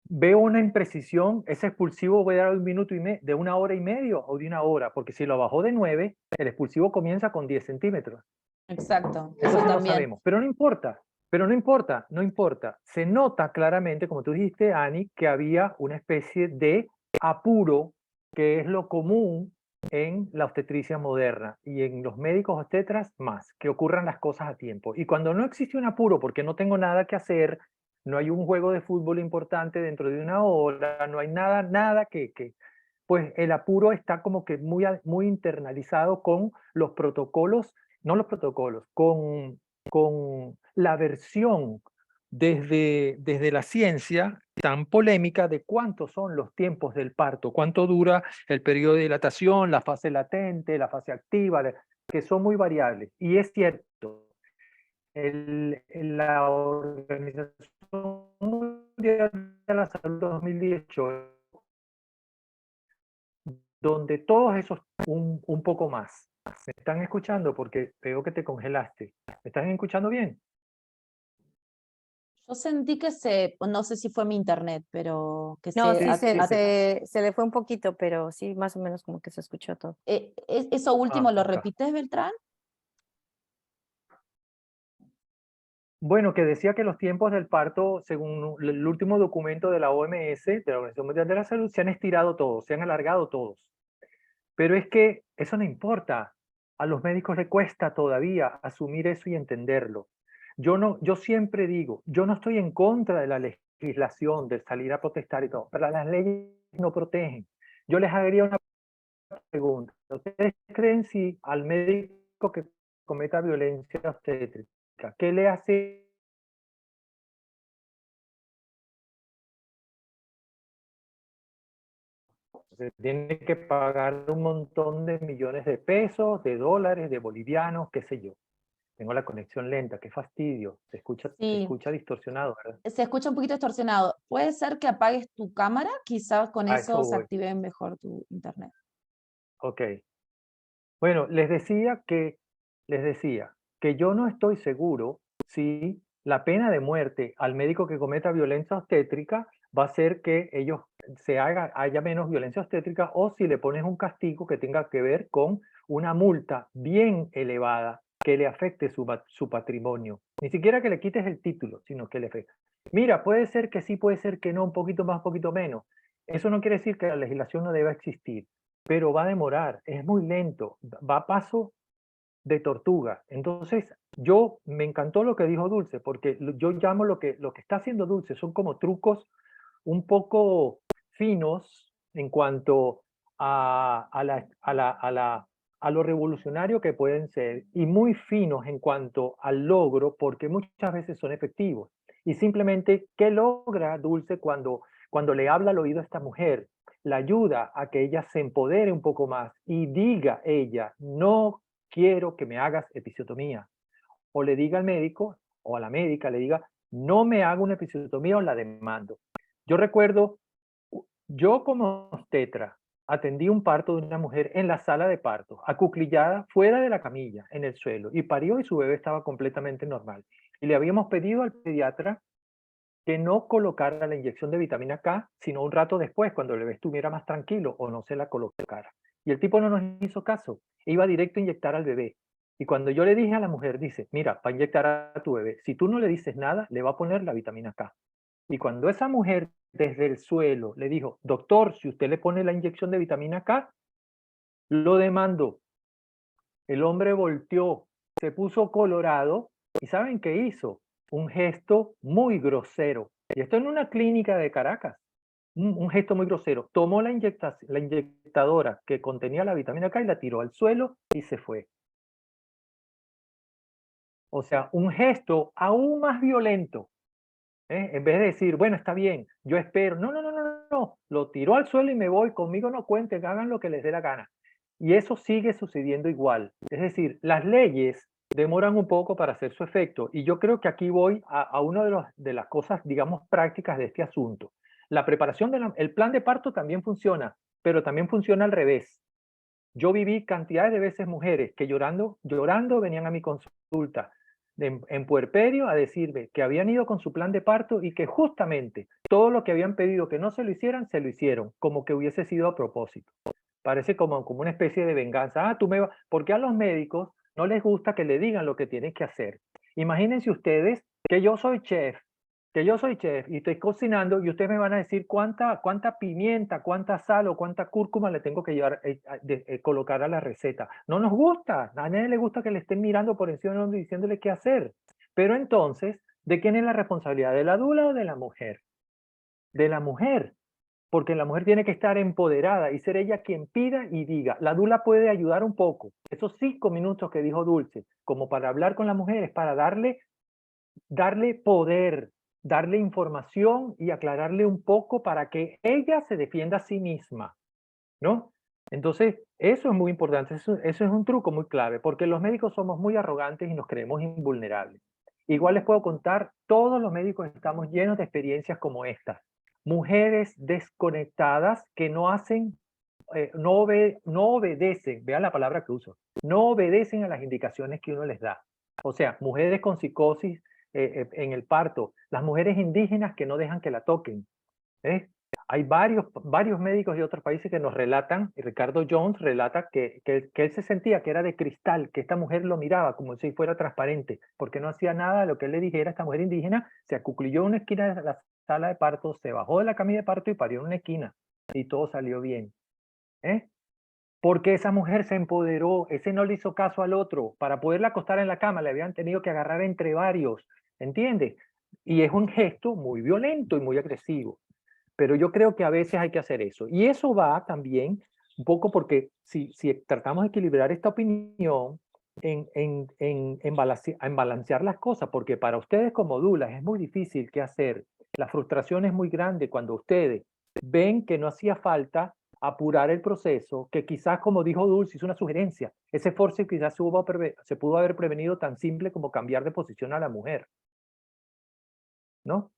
veo una imprecisión, ese expulsivo voy a dar de 1 hora y media o de 1 hora, porque si lo bajó de 9, el expulsivo comienza con 10 centímetros. Exacto, Eso eso no lo también. sabemos, pero no importa, no importa. Se nota claramente, como tú dijiste, Ani, que había una especie de apuro, que es lo común en la obstetricia moderna y en los médicos obstetras más, que ocurran las cosas a tiempo. Y cuando no existe un apuro porque no tengo nada que hacer, no hay un juego de fútbol importante dentro de 1 hora, no hay nada pues el apuro está como que muy internalizado con los protocolos, no los protocolos, con la versión desde la ciencia tan polémica de cuántos son los tiempos del parto, cuánto dura el periodo de dilatación, la fase latente, la fase activa, que son muy variables. Y es cierto, la Organización Mundial de la Salud 2018, donde todos esos, un poco más. ¿Me están escuchando? Porque veo que te congelaste. ¿Me están escuchando bien? Yo sentí que no sé si fue mi internet, pero que No, sí, se le fue un poquito, pero sí, más o menos como que se escuchó todo. eso último, ¿lo Ok. repites, Beltrán? Bueno, que decía que los tiempos del parto, según el último documento de la OMS, de la Organización Mundial de la Salud, se han estirado todos, se han alargado todos. Pero es que eso no importa. A los médicos les cuesta todavía asumir eso y entenderlo. Yo siempre digo, yo no estoy en contra de la legislación, de salir a protestar y todo, pero las leyes no protegen. Yo les haría una pregunta. ¿Ustedes creen si al médico que cometa violencia obstétrica, qué le hace? Se tiene que pagar un montón de millones de pesos, de dólares, de bolivianos, qué sé yo. Tengo la conexión lenta, qué fastidio. Se Sí, escucha distorsionado, ¿verdad? se escucha un poquito distorsionado. ¿Puede ser que apagues tu cámara? Quizás con A eso eso se voy. active mejor tu internet. Ok. Bueno, les decía que yo no estoy seguro si la pena de muerte al médico que cometa violencia obstétrica va a hacer que haya menos violencia obstétrica, o si le pones un castigo que tenga que ver con una multa bien elevada que le afecte su patrimonio. Ni siquiera que le quites el título, sino que le afecte. Mira, puede ser que sí, puede ser que no, un poquito más, un poquito menos. Eso no quiere decir que la legislación no deba existir, pero va a demorar, es muy lento, va a paso de tortuga. Entonces, me encantó lo que dijo Dulce, porque yo llamo lo que está haciendo Dulce, son como trucos un poco finos en cuanto a lo revolucionario que pueden ser, y muy finos en cuanto al logro, porque muchas veces son efectivos. Y simplemente, ¿qué logra Dulce cuando le habla al oído a esta mujer? la ayuda a que ella se empodere un poco más y diga ella, no quiero que me hagas episiotomía. O le diga al médico o a la médica, le diga, no me haga una episiotomía o la demando. Yo recuerdo, yo como obstetra, atendí un parto de una mujer en la sala de parto, acuclillada fuera de la camilla, en el suelo, y parió y su bebé estaba completamente normal. Y le habíamos pedido al pediatra que no colocara la inyección de vitamina K, sino un rato después, cuando el bebé estuviera más tranquilo, o no se la colocara. Y el tipo no nos hizo caso, iba directo a inyectar al bebé. Y cuando yo le dije a la mujer, dice, mira, va a inyectar a tu bebé, si tú no le dices nada, le va a poner la vitamina K. Y cuando esa mujer desde el suelo le dijo, doctor, si usted le pone la inyección de vitamina K, lo demandó. El hombre volteó, se puso colorado y ¿saben qué hizo? Un gesto muy grosero. Y esto en una clínica de Caracas. Un gesto muy grosero. Tomó la inyectadora que contenía la vitamina K y la tiró al suelo y se fue. O sea, un gesto aún más violento. En vez de decir, bueno, está bien, yo espero. No, no, no, no, no. Lo tiró al suelo y me voy. Conmigo no cuenten, hagan lo que les dé la gana. Y eso sigue sucediendo igual. Es decir, las leyes demoran un poco para hacer su efecto. Y yo creo que aquí voy a una de las cosas, digamos, prácticas de este asunto. La preparación el plan de parto también funciona, pero también funciona al revés. Yo viví cantidades de veces mujeres que llorando venían a mi consulta en puerperio a decirme que habían ido con su plan de parto y que justamente todo lo que habían pedido que no se lo hicieran, se lo hicieron, como que hubiese sido a propósito. Parece como una especie de venganza. Ah, tú me vas, porque a los médicos no les gusta que le digan lo que tienen que hacer. Imagínense ustedes que yo soy chef y estoy cocinando y ustedes me van a decir cuánta pimienta, cuánta sal o cuánta cúrcuma le tengo que llevar, colocar a la receta. No nos gusta, a nadie le gusta que le estén mirando por encima del hombro y diciéndole qué hacer. Pero entonces, ¿de quién es la responsabilidad? ¿De la dula o de la mujer? De la mujer, porque la mujer tiene que estar empoderada y ser ella quien pida y diga. La dula puede ayudar un poco. Esos 5 minutos que dijo Dulce, como para hablar con la mujer, es para darle poder, darle información y aclararle un poco para que ella se defienda a sí misma, ¿no? Entonces, eso es muy importante, eso es un truco muy clave, porque los médicos somos muy arrogantes y nos creemos invulnerables. Igual les puedo contar, todos los médicos estamos llenos de experiencias como estas. Mujeres desconectadas que no hacen, no obedecen, vean la palabra que uso, no obedecen a las indicaciones que uno les da. O sea, mujeres con psicosis en el parto, las mujeres indígenas que no dejan que la toquen. Hay varios médicos de otros países que nos relatan, y Ricardo Jones relata que él se sentía que era de cristal, que esta mujer lo miraba como si fuera transparente, porque no hacía nada de lo que él le dijera. Esta mujer indígena se acuclilló en una esquina de la sala de parto, se bajó de la camilla de parto y parió en una esquina, y todo salió bien. Porque esa mujer se empoderó, ese no le hizo caso al otro, para poderla acostar en la cama le habían tenido que agarrar entre varios, ¿entiendes? Y es un gesto muy violento y muy agresivo. Pero yo creo que a veces hay que hacer eso. Y eso va también un poco porque si tratamos de equilibrar esta opinión en balancear las cosas, porque para ustedes como dulas es muy difícil qué hacer. La frustración es muy grande cuando ustedes ven que no hacía falta apurar el proceso, que quizás, como dijo Dulce, hizo una sugerencia, ese force quizás se pudo haber prevenido tan simple como cambiar de posición a la mujer, ¿no?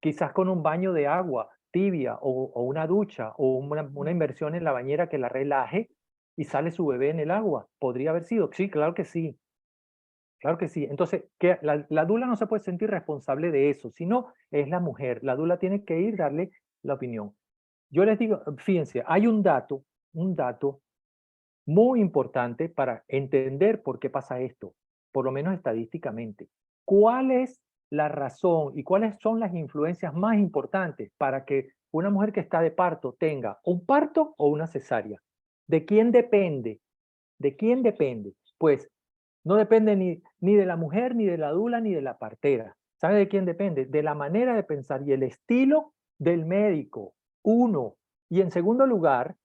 Quizás con un baño de agua tibia o una ducha o una inversión en la bañera que la relaje y sale su bebé en el agua. ¿Podría haber sido? Sí, claro que sí. Claro que sí. Entonces, que la dula no se puede sentir responsable de eso, sino es la mujer. La dula tiene que ir darle la opinión. Yo les digo, fíjense, hay un dato muy importante para entender por qué pasa esto, por lo menos estadísticamente. ¿Cuál es la razón y cuáles son las influencias más importantes para que una mujer que está de parto tenga un parto o una cesárea? ¿De quién depende? ¿De quién depende? Pues no depende ni de la mujer, ni de la dula, ni de la partera. ¿Sabe de quién depende? De la manera de pensar y el estilo del médico, uno. Y en segundo lugar,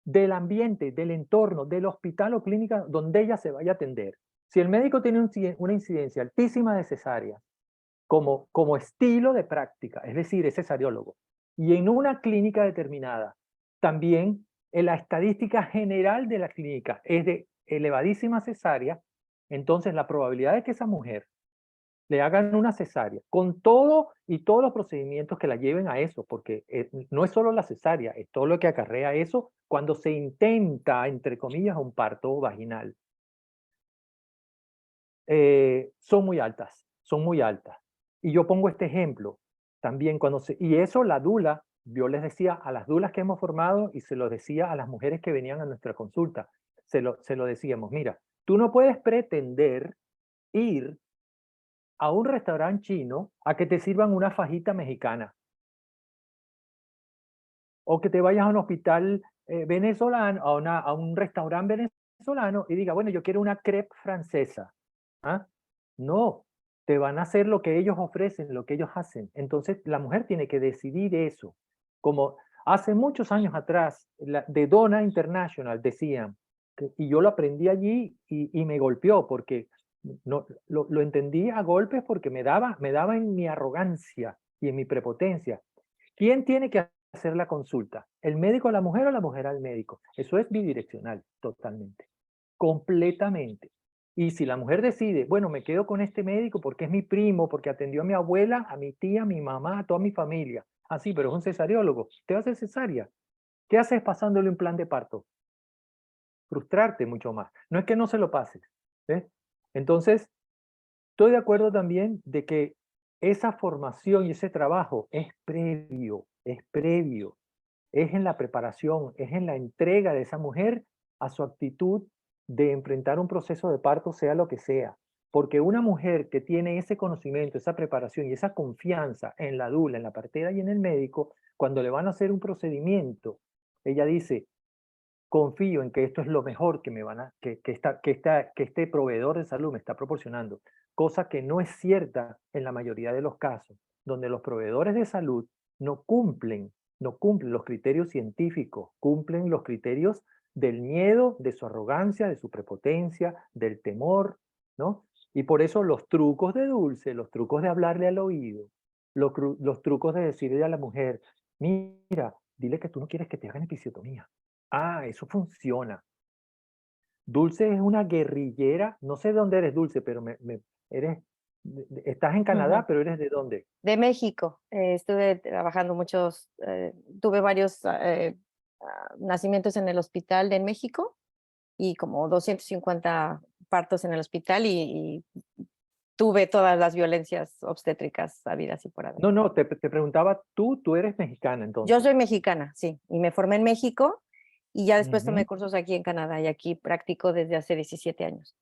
del ambiente, del entorno, del hospital o clínica donde ella se vaya a atender. Si el médico tiene una incidencia altísima de cesárea como estilo de práctica, es decir, es cesariólogo, y en una clínica determinada también la estadística general de la clínica es de elevadísima cesárea, entonces la probabilidad de que esa mujer le hagan una cesárea, con todo y todos los procedimientos que la lleven a eso, porque no es solo la cesárea, es todo lo que acarrea eso cuando se intenta, entre comillas, un parto vaginal. Son muy altas, son muy altas. Y yo pongo este ejemplo, también y eso la dula, yo les decía a las dulas que hemos formado y se lo decía a las mujeres que venían a nuestra consulta, se lo decíamos, mira, tú no puedes pretender ir a un restaurante chino a que te sirvan una fajita mexicana. O que te vayas a un hospital venezolano, a un restaurante venezolano y diga, bueno, yo quiero una crepe francesa. ¿Ah? No, te van a hacer lo que ellos ofrecen, lo que ellos hacen. Entonces la mujer tiene que decidir eso. Como hace muchos años atrás, de Donna International decían, y yo lo aprendí allí y me golpeó porque no, lo entendí a golpes porque me daba en mi arrogancia y en mi prepotencia. ¿Quién tiene que hacer la consulta? ¿El médico a la mujer o la mujer al médico? Eso es bidireccional, totalmente, completamente. Y si la mujer decide, bueno, me quedo con este médico porque es mi primo, porque atendió a mi abuela, a mi tía, a mi mamá, a toda mi familia. Ah, sí, pero es un cesariólogo. Te va a hacer cesárea. ¿Qué haces pasándole un plan de parto? Frustrarte mucho más. No es que no se lo pases. ¿Ves? Entonces, estoy de acuerdo también de que esa formación y ese trabajo es previo, es en la preparación, es en la entrega de esa mujer a su actitud de enfrentar un proceso de parto, sea lo que sea. Porque una mujer que tiene ese conocimiento, esa preparación y esa confianza en la dula, en la partera y en el médico, cuando le van a hacer un procedimiento, ella dice, confío en que esto es lo mejor que me van a, que este proveedor de salud me está proporcionando, cosa que no es cierta en la mayoría de los casos, donde los proveedores de salud no cumplen los criterios científicos, cumplen los criterios del miedo, de su arrogancia, de su prepotencia, del temor, ¿no? Y por eso los trucos de Dulce, los trucos de hablarle al oído, los trucos de decirle a la mujer, mira, dile que tú no quieres que te hagan episiotomía. Ah, eso funciona. Dulce es una guerrillera, no sé de dónde eres, Dulce, pero estás en Canadá, pero ¿eres de dónde? De México. Estuve trabajando tuve varios nacimientos en el hospital de México y como 250 partos en el hospital y tuve todas las violencias obstétricas habidas y por haber. No, te preguntaba, tú eres mexicana entonces. Yo soy mexicana, sí, y me formé en México y ya después tomé cursos aquí en Canadá y aquí practico desde hace 17 años.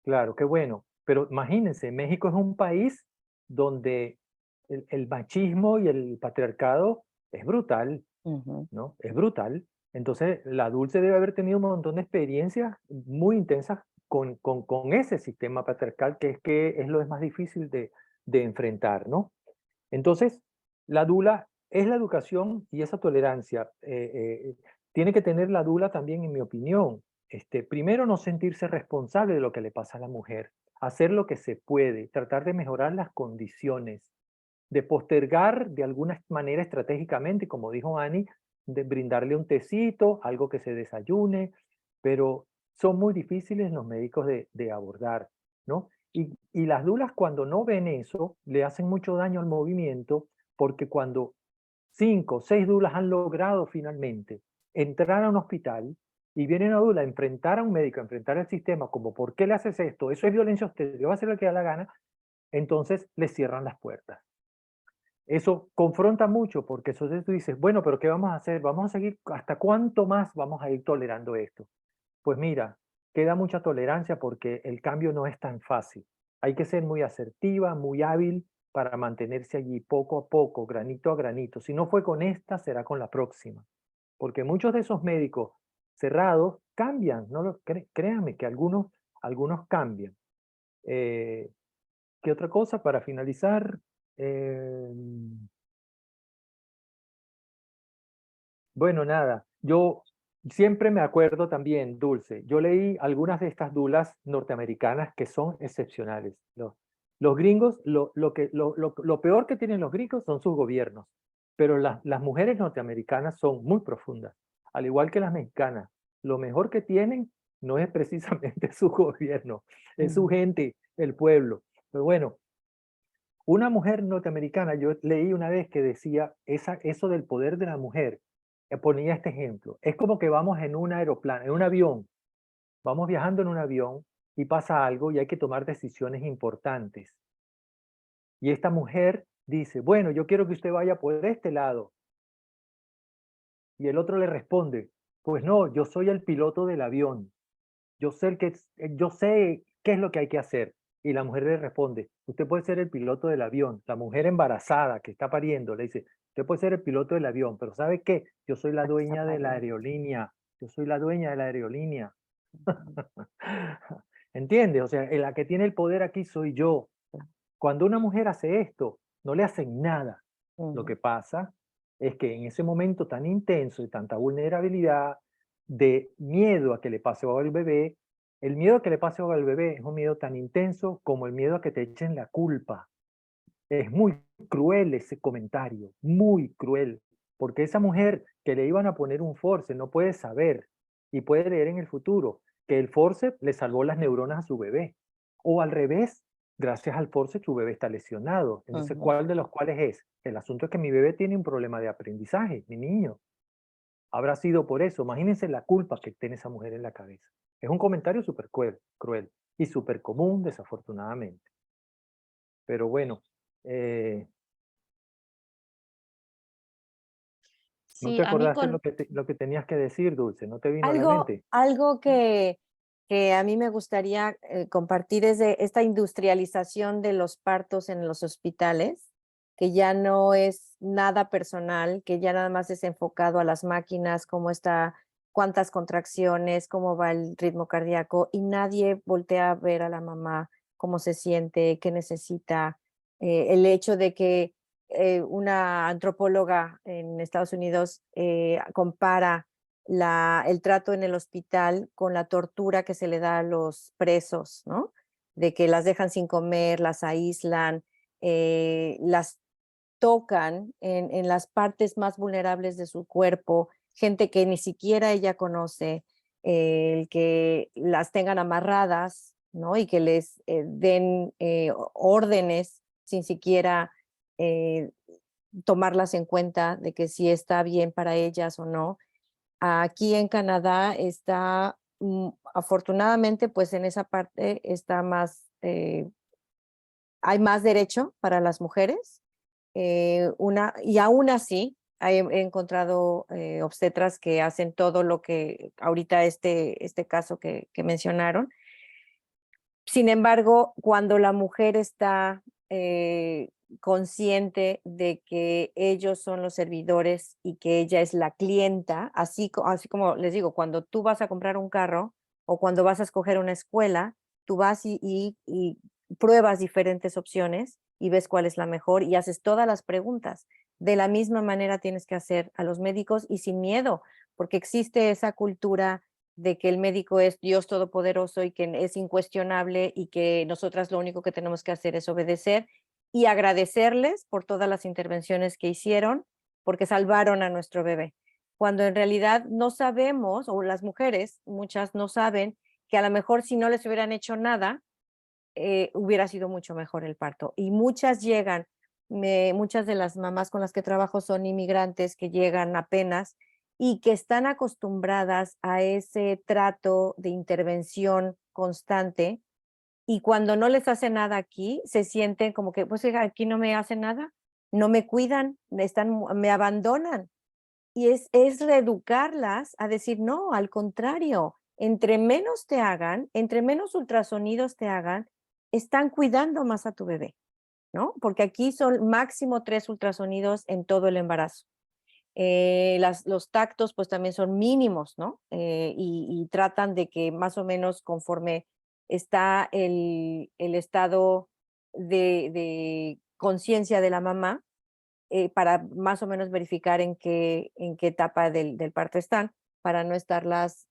Claro, qué bueno. Pero imagínense, México es un país donde el machismo y el patriarcado es brutal, ¿no? Es brutal. Entonces, la Dulce debe haber tenido un montón de experiencias muy intensas con ese sistema patriarcal que es lo más difícil de enfrentar, ¿no? Entonces, la dula es la educación y esa tolerancia. Tiene que tener la dula también, en mi opinión. Primero, no sentirse responsable de lo que le pasa a la mujer. Hacer lo que se puede, tratar de mejorar las condiciones, de postergar de alguna manera estratégicamente, como dijo Annie, de brindarle un tecito, algo que se desayune, pero son muy difíciles los médicos de abordar, ¿no? Y las dulas, cuando no ven eso, le hacen mucho daño al movimiento, porque cuando 5 o 6 dulas han logrado finalmente entrar a un hospital y viene una dula a enfrentar a un médico, a enfrentar al sistema, como ¿por qué le haces esto? Eso es violencia obstétrica, va a hacer lo que da la gana, entonces le cierran las puertas. Eso confronta mucho, porque entonces tú dices, bueno, pero ¿qué vamos a hacer? ¿Vamos a seguir? ¿Hasta cuánto más vamos a ir tolerando esto? Pues mira, queda mucha tolerancia porque el cambio no es tan fácil. Hay que ser muy asertiva, muy hábil para mantenerse allí poco a poco, granito a granito. Si no fue con esta, será con la próxima. Porque muchos de esos médicos cerrados cambian, ¿no? Créanme que algunos cambian. ¿Qué otra cosa para finalizar? Bueno, nada, yo siempre me acuerdo también, Dulce, yo leí algunas de estas dulas norteamericanas que son excepcionales. Los gringos, lo peor que tienen los gringos son sus gobiernos. pero las mujeres norteamericanas son muy profundas, al igual que las mexicanas. Lo mejor que tienen no es precisamente su gobierno, es su gente, el pueblo. Pero bueno, una mujer norteamericana, yo leí una vez que decía eso del poder de la mujer, ponía este ejemplo. Es como que vamos en un aeroplano, en un avión, vamos viajando en un avión y pasa algo y hay que tomar decisiones importantes. Y esta mujer dice, bueno, yo quiero que usted vaya por este lado. Y el otro le responde, pues no, yo soy el piloto del avión. Yo sé qué es lo que hay que hacer. Y la mujer le responde, usted puede ser el piloto del avión. La mujer embarazada que está pariendo le dice, usted puede ser el piloto del avión, pero ¿sabe qué? Yo soy la dueña de la aerolínea. Yo soy la dueña de la aerolínea. ¿Entiendes? O sea, la que tiene el poder aquí soy yo. Cuando una mujer hace esto, no le hacen nada. Lo que pasa es que en ese momento tan intenso y tanta vulnerabilidad, de miedo a que le pase algo al bebé, el miedo a que le pase algo al bebé es un miedo tan intenso como el miedo a que te echen la culpa. Es muy cruel ese comentario, muy cruel, porque esa mujer que le iban a poner un forceps no puede saber y puede leer en el futuro que el forceps le salvó las neuronas a su bebé. O al revés, gracias al forceps su bebé está lesionado. Entonces, ¿cuál de los cuales es? El asunto es que mi bebé tiene un problema de aprendizaje, mi niño. Habrá sido por eso. Imagínense la culpa que tiene esa mujer en la cabeza. Es un comentario súper cruel y súper común, desafortunadamente. Pero bueno, ¿no Sí, te a mí acordaste con lo que tenías que decir, Dulce? ¿No te vino a la mente? algo que a mí me gustaría compartir es de esta industrialización de los partos en los hospitales, que ya no es nada personal, que ya nada más es enfocado a las máquinas, cómo está, cuántas contracciones, cómo va el ritmo cardíaco, y nadie voltea a ver a la mamá cómo se siente, qué necesita. El hecho de que una antropóloga en Estados Unidos compara el trato en el hospital con la tortura que se le da a los presos, ¿no? De que las dejan sin comer, las aíslan, las tocan en las partes más vulnerables de su cuerpo, gente que ni siquiera ella conoce, el que las tengan amarradas, ¿no? Y que les den órdenes sin siquiera eh, tomarlas en cuenta de que si está bien para ellas o no. Aquí en Canadá está, afortunadamente, pues en esa parte está más, hay más derecho para las mujeres. Y aún así, he encontrado obstetras que hacen todo lo que ahorita este caso que mencionaron. Sin embargo, cuando la mujer está consciente de que ellos son los servidores y que ella es la clienta, así como les digo, cuando tú vas a comprar un carro o cuando vas a escoger una escuela, tú vas y pruebas diferentes opciones y ves cuál es la mejor y haces todas las preguntas. De la misma manera tienes que hacer a los médicos y sin miedo, porque existe esa cultura de que el médico es Dios todopoderoso y que es incuestionable y que nosotras lo único que tenemos que hacer es obedecer y agradecerles por todas las intervenciones que hicieron porque salvaron a nuestro bebé. Cuando en realidad no sabemos, o las mujeres, muchas no saben, que a lo mejor si no les hubieran hecho nada, hubiera sido mucho mejor el parto. Y muchas llegan, muchas de las mamás con las que trabajo son inmigrantes que llegan apenas y que están acostumbradas a ese trato de intervención constante y cuando no les hace nada aquí, se sienten como que, pues aquí no me hacen nada, no me cuidan, me abandonan. Y es reeducarlas a decir, no, al contrario, entre menos te hagan, entre menos ultrasonidos te hagan, están cuidando más a tu bebé, ¿no? Porque aquí son máximo 3 ultrasonidos en todo el embarazo. Los tactos pues también son mínimos, ¿no? Y tratan de que más o menos conforme está el estado de conciencia de la mamá, para más o menos verificar en qué etapa del parto están, para no estarlas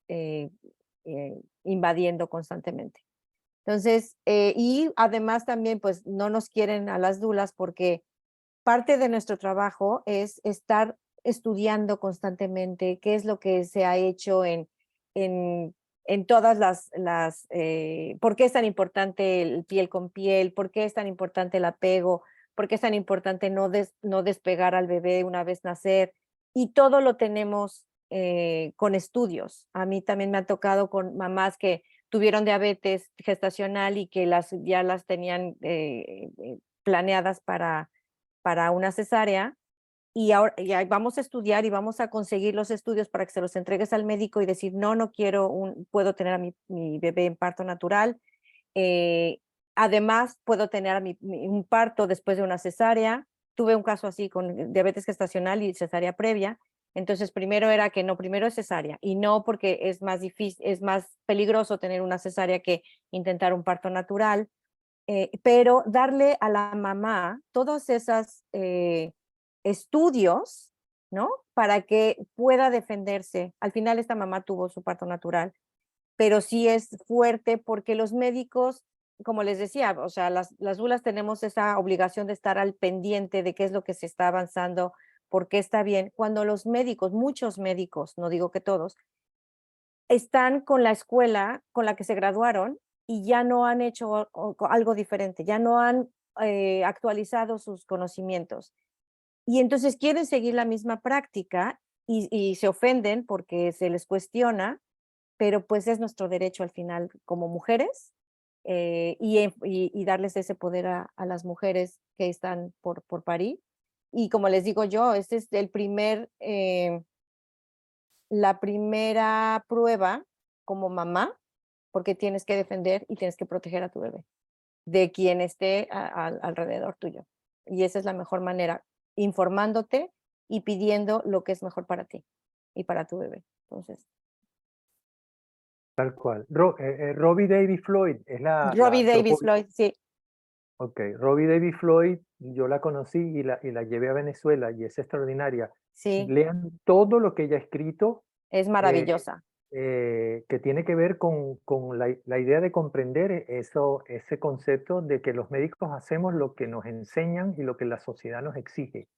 invadiendo constantemente. Entonces, y además también pues no nos quieren a las dulas porque parte de nuestro trabajo es estar estudiando constantemente qué es lo que se ha hecho en todas por qué es tan importante el piel con piel, por qué es tan importante el apego, por qué es tan importante no despegar al bebé una vez nacer, y todo lo tenemos con estudios. A mí también me ha tocado con mamás que tuvieron diabetes gestacional y que ya las tenían planeadas para una cesárea, y ahora ya vamos a estudiar y vamos a conseguir los estudios para que se los entregues al médico y decir, no quiero, puedo tener a mi bebé en parto natural. Además, puedo tener un parto después de una cesárea. Tuve un caso así con diabetes gestacional y cesárea previa. Entonces, primero era que no, primero es cesárea, y no porque es más difícil, es más peligroso tener una cesárea que intentar un parto natural. Pero darle a la mamá todos esos estudios, ¿no? Para que pueda defenderse. Al final esta mamá tuvo su parto natural, pero sí es fuerte porque los médicos, como les decía, o sea, las dulas tenemos esa obligación de estar al pendiente de qué es lo que se está avanzando, por qué está bien, cuando los médicos, muchos médicos, no digo que todos, están con la escuela con la que se graduaron y ya no han hecho algo diferente, ya no han actualizado sus conocimientos. Y entonces quieren seguir la misma práctica y se ofenden porque se les cuestiona, pero pues es nuestro derecho al final como mujeres, y darles ese poder a las mujeres que están por parir. Y como les digo yo, este es la primera prueba como mamá, porque tienes que defender y tienes que proteger a tu bebé de quien esté alrededor tuyo. Y esa es la mejor manera, informándote y pidiendo lo que es mejor para ti y para tu bebé. Entonces, Tal cual. Robbie Davis Floyd es la Robbie Davis antropóloga. Floyd, sí, Ok, Robbie Davis Floyd, yo la conocí y la llevé a Venezuela y es extraordinaria. sí, Lean todo lo que ella ha escrito, es eh, maravillosa. que tiene que ver con la idea de comprender ese concepto de que los médicos hacemos lo que nos enseñan y lo que la sociedad nos exige,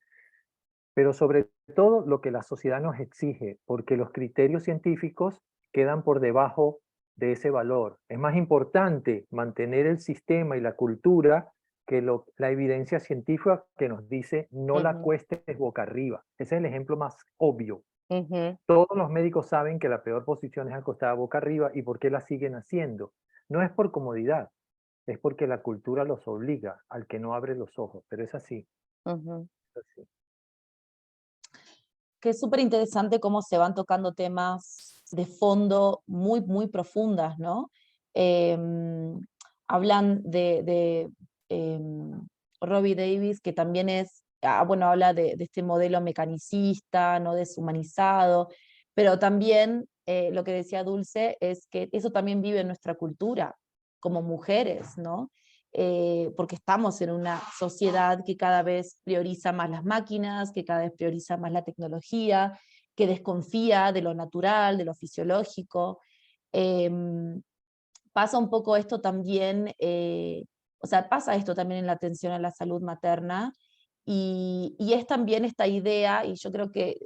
pero sobre todo lo que la sociedad nos exige, porque los criterios científicos quedan por debajo de ese valor. Es más importante mantener el sistema y la cultura que la evidencia científica que nos dice no la Ujú, cuestes boca arriba. Ese es el ejemplo más obvio. ujú. Todos los médicos saben que la peor posición es acostada boca arriba, y ¿por qué la siguen haciendo? No es por comodidad, es porque la cultura los obliga al que no abre los ojos, pero es así, Ujú, es así. Que es súper interesante cómo se van tocando temas de fondo muy, muy profundas, ¿no? Hablan de Robbie Davis, que también bueno, habla de este modelo mecanicista, no deshumanizado, pero también lo que decía Dulce es que eso también vive en nuestra cultura como mujeres, ¿no? Porque estamos en una sociedad que cada vez prioriza más las máquinas, que cada vez prioriza más la tecnología, que desconfía de lo natural, de lo fisiológico. Eh, Pasa un poco esto también, o sea, pasa esto también en la atención a la salud materna, y es también esta idea, y yo creo que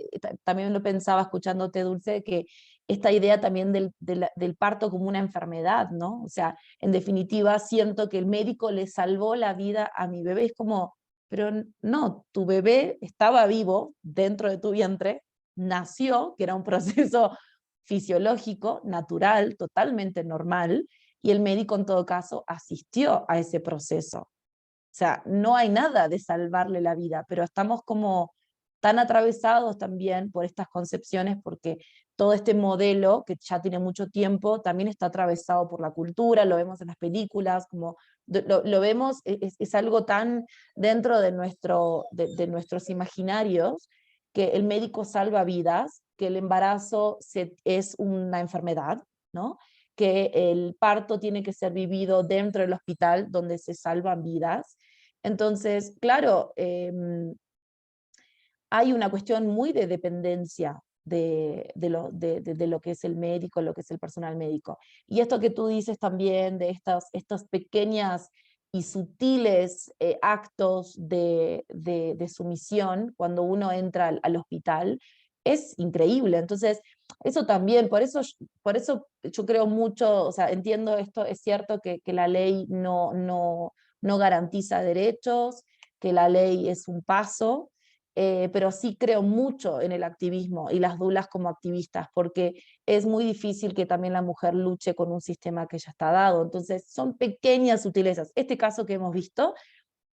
también lo pensaba escuchándote, Dulce, que esta idea también del parto como una enfermedad, ¿no? O sea, en definitiva, siento que el médico le salvó la vida a mi bebé, es como, pero no, tu bebé estaba vivo dentro de tu vientre, nació, que era un proceso fisiológico, natural, totalmente normal, y el médico en todo caso asistió a ese proceso. O sea, no hay nada de salvarle la vida, pero estamos como tan atravesados también por estas concepciones, porque todo este modelo, que ya tiene mucho tiempo, también está atravesado por la cultura, lo vemos en las películas, como lo vemos, es algo tan dentro de nuestros imaginarios, que el médico salva vidas, que el embarazo es una enfermedad, ¿no? Que el parto tiene que ser vivido dentro del hospital donde se salvan vidas. Entonces, claro, hay una cuestión muy de dependencia de lo que es el médico, lo que es el personal médico. Y esto que tú dices también de estas pequeñas y sutiles actos de sumisión cuando uno entra al hospital, es increíble. Entonces, eso también, por eso yo creo mucho, o sea, entiendo esto, es cierto que la ley no garantiza derechos, que la ley es un paso, pero sí creo mucho en el activismo y las dulas como activistas, porque es muy difícil que también la mujer luche con un sistema que ya está dado. Entonces son pequeñas sutilezas. Este caso que hemos visto,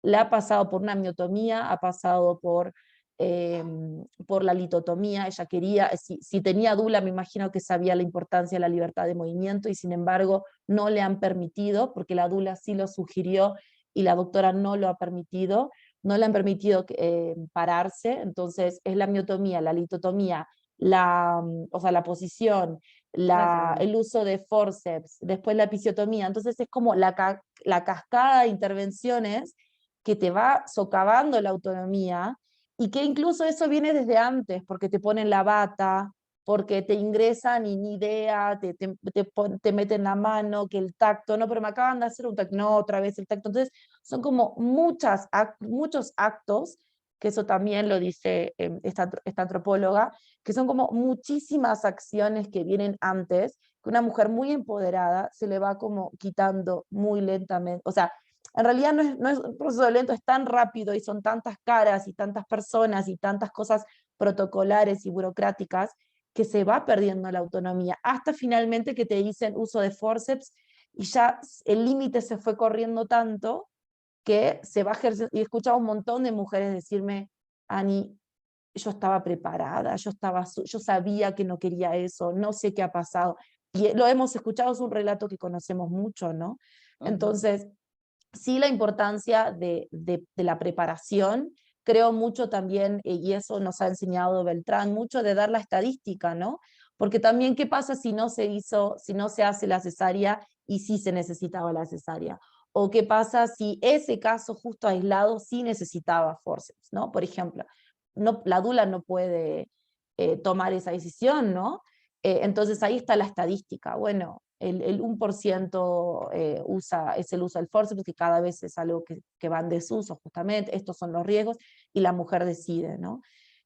la ha pasado por una miotomía, ha pasado por la litotomía. Ella quería, si tenía dula, me imagino que sabía la importancia de la libertad de movimiento, y sin embargo no le han permitido, porque la dula sí lo sugirió y la doctora no lo ha permitido, no le han permitido pararse. Entonces es la miotomía, la litotomía, o sea, la posición, el uso de forceps, después la episiotomía. Entonces es como la cascada de intervenciones que te va socavando la autonomía, y que incluso eso viene desde antes, porque te ponen la bata, porque te ingresan y ni idea, te meten la mano, que el tacto, no, pero me acaban de hacer un tacto, no, otra vez el tacto. Entonces son como muchos actos, que eso también lo dice esta antropóloga, que son como muchísimas acciones que vienen antes, que una mujer muy empoderada se le va como quitando muy lentamente. O sea, en realidad no es un proceso lento, es tan rápido y son tantas caras y tantas personas y tantas cosas protocolares y burocráticas, que se va perdiendo la autonomía, hasta finalmente que te dicen uso de forceps, y ya el límite se fue corriendo tanto que se va ejerciendo. Y he escuchado un montón de mujeres decirme: Ani, yo estaba preparada, yo sabía que no quería eso, no sé qué ha pasado. Y lo hemos escuchado, es un relato que conocemos mucho, ¿no? Entonces, sí, la importancia de la preparación, creo mucho también, y eso nos ha enseñado Beltrán, mucho de dar la estadística, ¿no? Porque también, ¿qué pasa si no se hace la cesárea y sí se necesitaba la cesárea? O qué pasa si ese caso justo aislado sí necesitaba forceps, ¿no? Por ejemplo, la dula no puede tomar esa decisión, ¿no? Entonces ahí está la estadística. Bueno, el 1% es el uso del forceps, que cada vez es algo que va en desuso justamente. Estos son los riesgos, y la mujer decide, ¿no?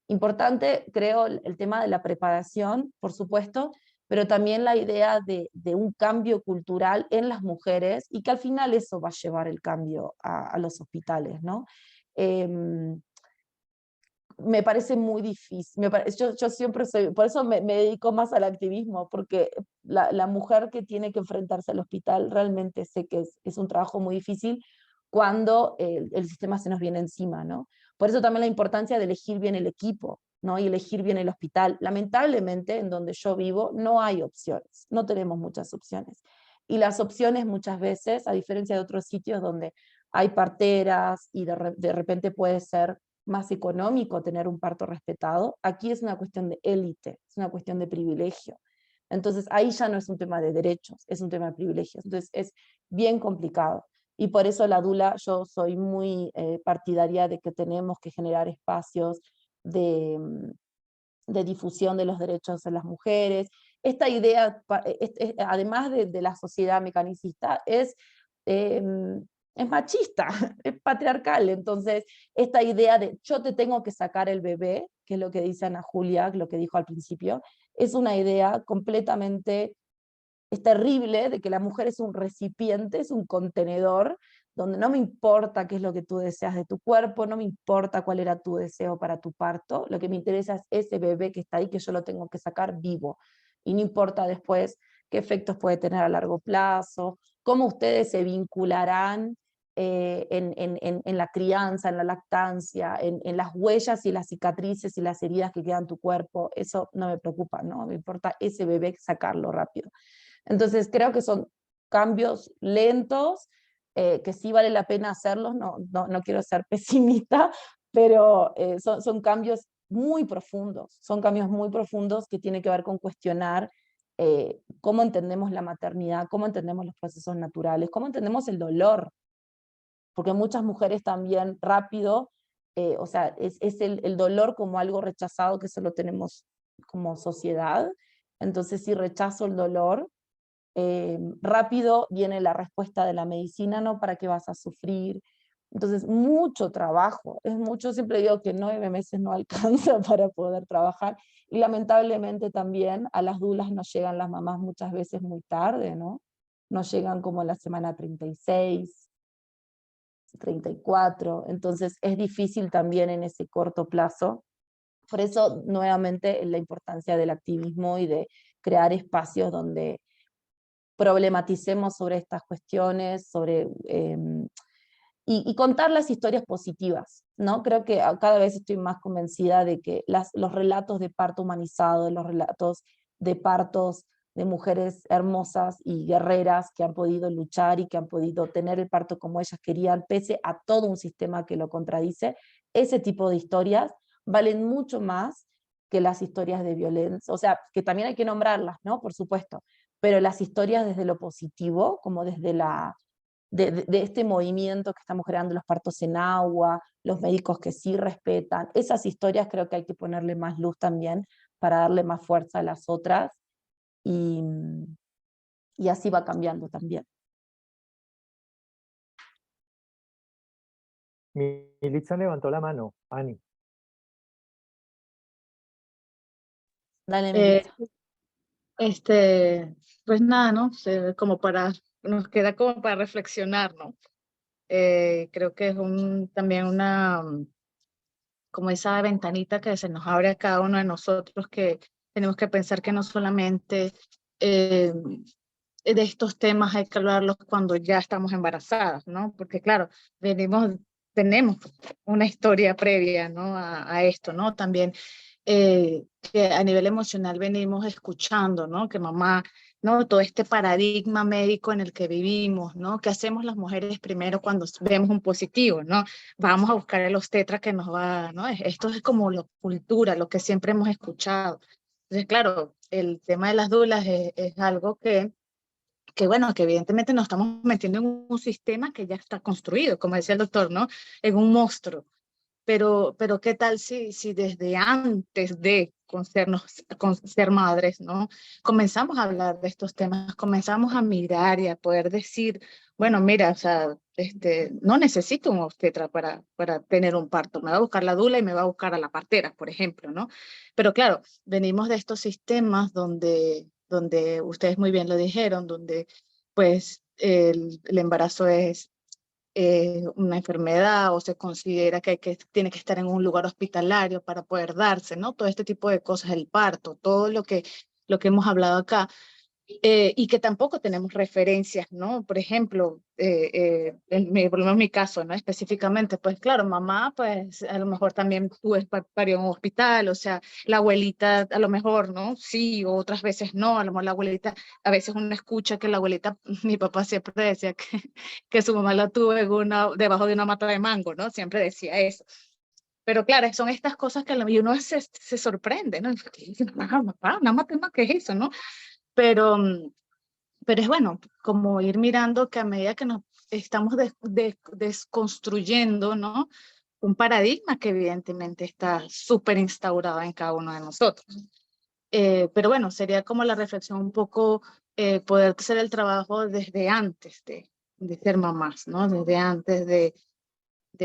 Importante, creo, el tema de la preparación, por supuesto, pero también la idea de un cambio cultural en las mujeres, y que al final eso va a llevar el cambio a los hospitales, ¿no? Me parece muy difícil. Yo siempre por eso me dedico más al activismo, porque la mujer que tiene que enfrentarse al hospital, realmente sé que es un trabajo muy difícil cuando el sistema se nos viene encima, ¿no? Por eso también la importancia de elegir bien el equipo, ¿no? Y elegir bien el hospital. Lamentablemente, en donde yo vivo, no hay opciones, no tenemos muchas opciones. Y las opciones muchas veces, a diferencia de otros sitios donde hay parteras y de repente puede ser más económico tener un parto respetado, aquí es una cuestión de élite, es una cuestión de privilegio. Entonces ahí ya no es un tema de derechos, es un tema de privilegios. Entonces es bien complicado. Y por eso la dula, yo soy muy partidaria de que tenemos que generar espacios de difusión de los derechos de las mujeres. Esta idea, además de la sociedad mecanicista, es machista, es patriarcal. Entonces, esta idea de yo te tengo que sacar el bebé, que es lo que dice Ana Julia, lo que dijo al principio, es una idea completamente, es terrible, de que la mujer es un recipiente, es un contenedor, donde no me importa qué es lo que tú deseas de tu cuerpo, no me importa cuál era tu deseo para tu parto, lo que me interesa es ese bebé que está ahí, que yo lo tengo que sacar vivo, y no importa después qué efectos puede tener a largo plazo, cómo ustedes se vincularán en la crianza, en la lactancia, en las huellas y las cicatrices y las heridas que quedan en tu cuerpo. Eso no me preocupa, ¿no? Me importa ese bebé, sacarlo rápido. Entonces creo que son cambios lentos, que sí vale la pena hacerlos, no quiero ser pesimista, pero son cambios muy profundos, son cambios muy profundos que tienen que ver con cuestionar cómo entendemos la maternidad, cómo entendemos los procesos naturales, cómo entendemos el dolor, porque muchas mujeres también rápido, o sea, es el dolor como algo rechazado, que solo tenemos como sociedad. Entonces si rechazo el dolor, rápido viene la respuesta de la medicina, no, ¿para qué vas a sufrir? Entonces, mucho trabajo, es mucho, siempre digo que 9 meses no alcanza para poder trabajar, y lamentablemente también a las dulas nos llegan las mamás muchas veces muy tarde, ¿no? Nos llegan como en la semana 36, 34, entonces es difícil también en ese corto plazo. Por eso, nuevamente, la importancia del activismo y de crear espacios donde problematicemos sobre estas cuestiones, y contar las historias positivas, ¿no? Creo que cada vez estoy más convencida de que los relatos de parto humanizado, los relatos de partos de mujeres hermosas y guerreras que han podido luchar y que han podido tener el parto como ellas querían, pese a todo un sistema que lo contradice, ese tipo de historias valen mucho más que las historias de violencia, o sea, que también hay que nombrarlas, ¿no? Por supuesto, pero las historias desde lo positivo, como desde de este movimiento que estamos creando, los partos en agua, los médicos que sí respetan, esas historias creo que hay que ponerle más luz también para darle más fuerza a las otras, y, y así va cambiando también. Militza levantó la mano, Ani. Dale, Eh, Melissa. pues nada, ¿no? Nos queda como para reflexionar, ¿no? Creo que es también como esa ventanita que se nos abre a cada uno de nosotros, que tenemos que pensar que no solamente de estos temas hay que hablarlos cuando ya estamos embarazadas, ¿no? Porque claro, tenemos una historia previa, ¿no? a esto, ¿no? También que a nivel emocional venimos escuchando, ¿no? Que mamá, ¿no? Todo este paradigma médico en el que vivimos, ¿no? ¿Qué hacemos las mujeres primero cuando vemos un positivo, ¿no? Vamos a buscar el obstetra que nos va, ¿no? Esto es como la cultura, lo que siempre hemos escuchado. Entonces, claro, el tema de las dulas es algo que bueno, que evidentemente nos estamos metiendo en un sistema que ya está construido, como decía el doctor, ¿no? En un monstruo. Pero ¿qué tal si desde antes de ser madres, ¿no? Comenzamos a hablar de estos temas, comenzamos a mirar y a poder decir, bueno, mira, o sea, no necesito un obstetra para tener un parto, me va a buscar la dula y me va a buscar a la partera, por ejemplo, ¿no? Pero claro, venimos de estos sistemas donde ustedes muy bien lo dijeron, donde pues el embarazo es una enfermedad o se considera que tiene que estar en un lugar hospitalario para poder darse, ¿no? Todo este tipo de cosas, el parto, todo lo que hemos hablado acá. Y que tampoco tenemos referencias, ¿no? Por ejemplo, por lo menos en mi caso, ¿no? Específicamente, pues claro, mamá, pues a lo mejor también parió en un hospital, o sea, la abuelita a lo mejor, ¿no? Sí, o otras veces no, a lo mejor la abuelita, a veces uno escucha que la abuelita, mi papá siempre decía que su mamá la tuvo debajo de una mata de mango, ¿no? Siempre decía eso. Pero claro, son estas cosas que y uno se sorprende, ¿no? Una mata de mango, ¿qué es eso, no? Pero es bueno, como ir mirando que a medida que nos estamos desconstruyendo, ¿no? Un paradigma que evidentemente está súper instaurado en cada uno de nosotros. Pero bueno, sería como la reflexión un poco poder hacer el trabajo desde antes de ser mamás, ¿no? Desde antes de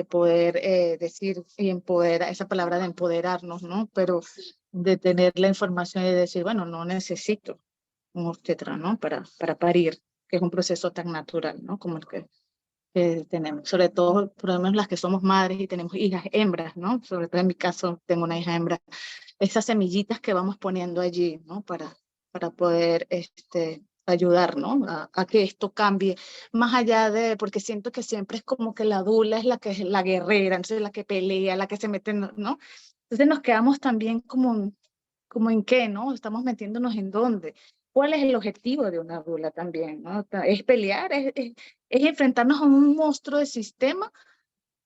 poder decir y empoderar, esa palabra de empoderarnos, ¿no? Pero de tener la información y de decir, bueno, no necesito un obstetra, ¿no? Para parir, que es un proceso tan natural, ¿no? Como el que tenemos. Sobre todo, por lo menos las que somos madres y tenemos hijas hembras, ¿no? Sobre todo en mi caso, tengo una hija hembra. Esas semillitas que vamos poniendo allí, ¿no? Para poder ayudar, ¿no? A que esto cambie. Más allá porque siento que siempre es como que la dula es la que es la guerrera, entonces la que pelea, la que se mete, ¿no? Entonces nos quedamos también como en qué, ¿no? Estamos metiéndonos en dónde. ¿Cuál es el objetivo de una dula también, ¿no? ¿Es pelear? ¿Es enfrentarnos a un monstruo de sistema?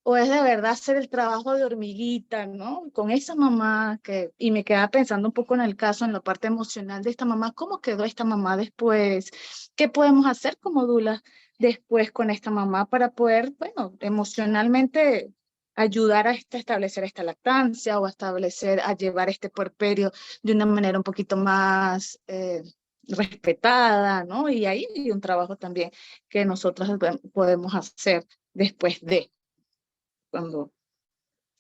¿O es de verdad hacer el trabajo de hormiguita, ¿no? Con esa mamá y me quedaba pensando un poco en el caso, en la parte emocional de esta mamá, ¿cómo quedó esta mamá después? ¿Qué podemos hacer como dulas después con esta mamá para poder, bueno, emocionalmente ayudar a establecer esta lactancia o a llevar este puerperio de una manera un poquito más respetada, ¿no? Y ahí hay un trabajo también que nosotros podemos hacer después de, cuando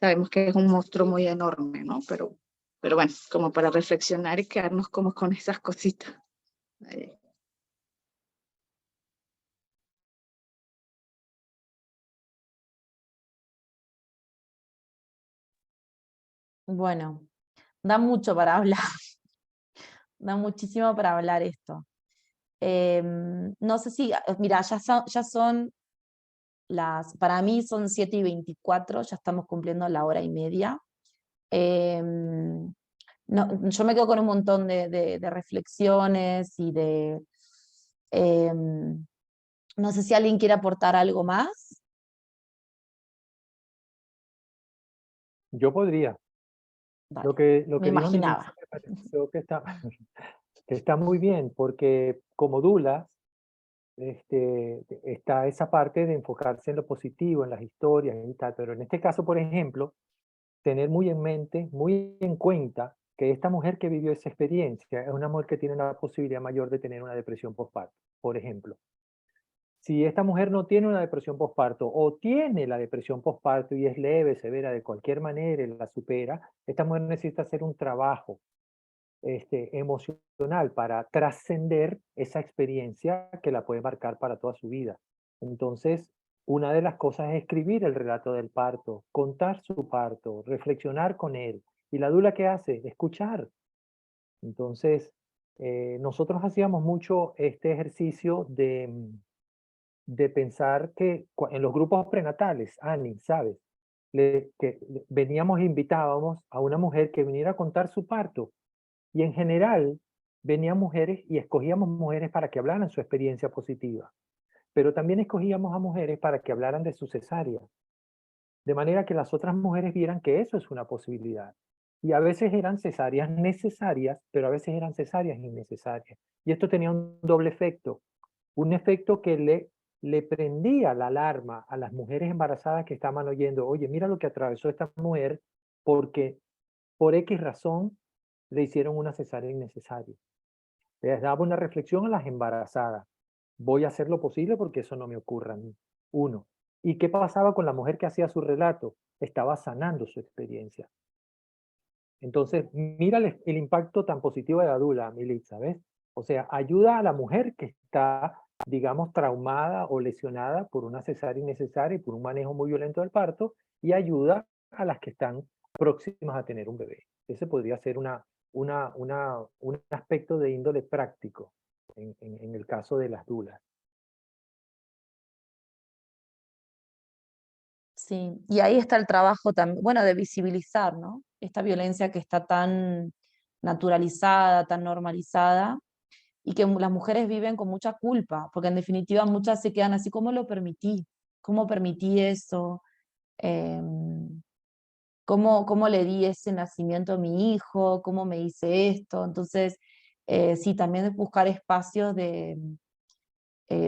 sabemos que es un monstruo muy enorme, ¿no? Pero bueno, como para reflexionar y quedarnos como con esas cositas. Ahí. Bueno, da mucho para hablar, da muchísimo para hablar esto. No sé si, mira, ya son para mí son 7:24, ya estamos cumpliendo la hora y media. No, yo me quedo con un montón de reflexiones y no sé si alguien quiere aportar algo más. Yo podría. Dale, Lo que me dijo Militza imaginaba. me pareció que está muy bien, porque como dulas, está esa parte de enfocarse en lo positivo, en las historias y tal, pero en este caso, por ejemplo, tener muy en mente, muy en cuenta que esta mujer que vivió esa experiencia es una mujer que tiene una posibilidad mayor de tener una depresión postparto, por ejemplo. Si esta mujer no tiene una depresión postparto o tiene la depresión postparto y es leve, severa, de cualquier manera y la supera, esta mujer necesita hacer un trabajo emocional para trascender esa experiencia que la puede marcar para toda su vida. Entonces, una de las cosas es escribir el relato del parto, contar su parto, reflexionar con él. ¿Y la dula qué hace? Escuchar. Entonces, nosotros hacíamos mucho este ejercicio de pensar que en los grupos prenatales, Ani, ¿sabes? Veníamos e invitábamos a una mujer que viniera a contar su parto y en general venían mujeres y escogíamos mujeres para que hablaran su experiencia positiva, pero también escogíamos a mujeres para que hablaran de su cesárea, de manera que las otras mujeres vieran que eso es una posibilidad. Y a veces eran cesáreas necesarias, pero a veces eran cesáreas innecesarias. Y esto tenía un doble efecto, un efecto que le prendía la alarma a las mujeres embarazadas que estaban oyendo, oye, mira lo que atravesó esta mujer porque por X razón le hicieron una cesárea innecesaria. Les daba una reflexión a las embarazadas. Voy a hacer lo posible porque eso no me ocurra a mí. Uno. ¿Y qué pasaba con la mujer que hacía su relato? Estaba sanando su experiencia. Entonces, mira el impacto tan positivo de la dula, Militza, ¿ves? O sea, ayuda a la mujer que está, digamos, traumada o lesionada por una cesárea innecesaria y por un manejo muy violento del parto, y ayuda a las que están próximas a tener un bebé. Ese podría ser un aspecto de índole práctico en el caso de las dulas. Sí, y ahí está el trabajo también, bueno, de visibilizar, ¿no? Esta violencia que está tan naturalizada, tan normalizada, y que las mujeres viven con mucha culpa, porque en definitiva muchas se quedan así, ¿cómo lo permití? ¿Cómo permití eso? ¿Cómo le di ese nacimiento a mi hijo? ¿Cómo me hice esto? Entonces, sí, también es buscar espacios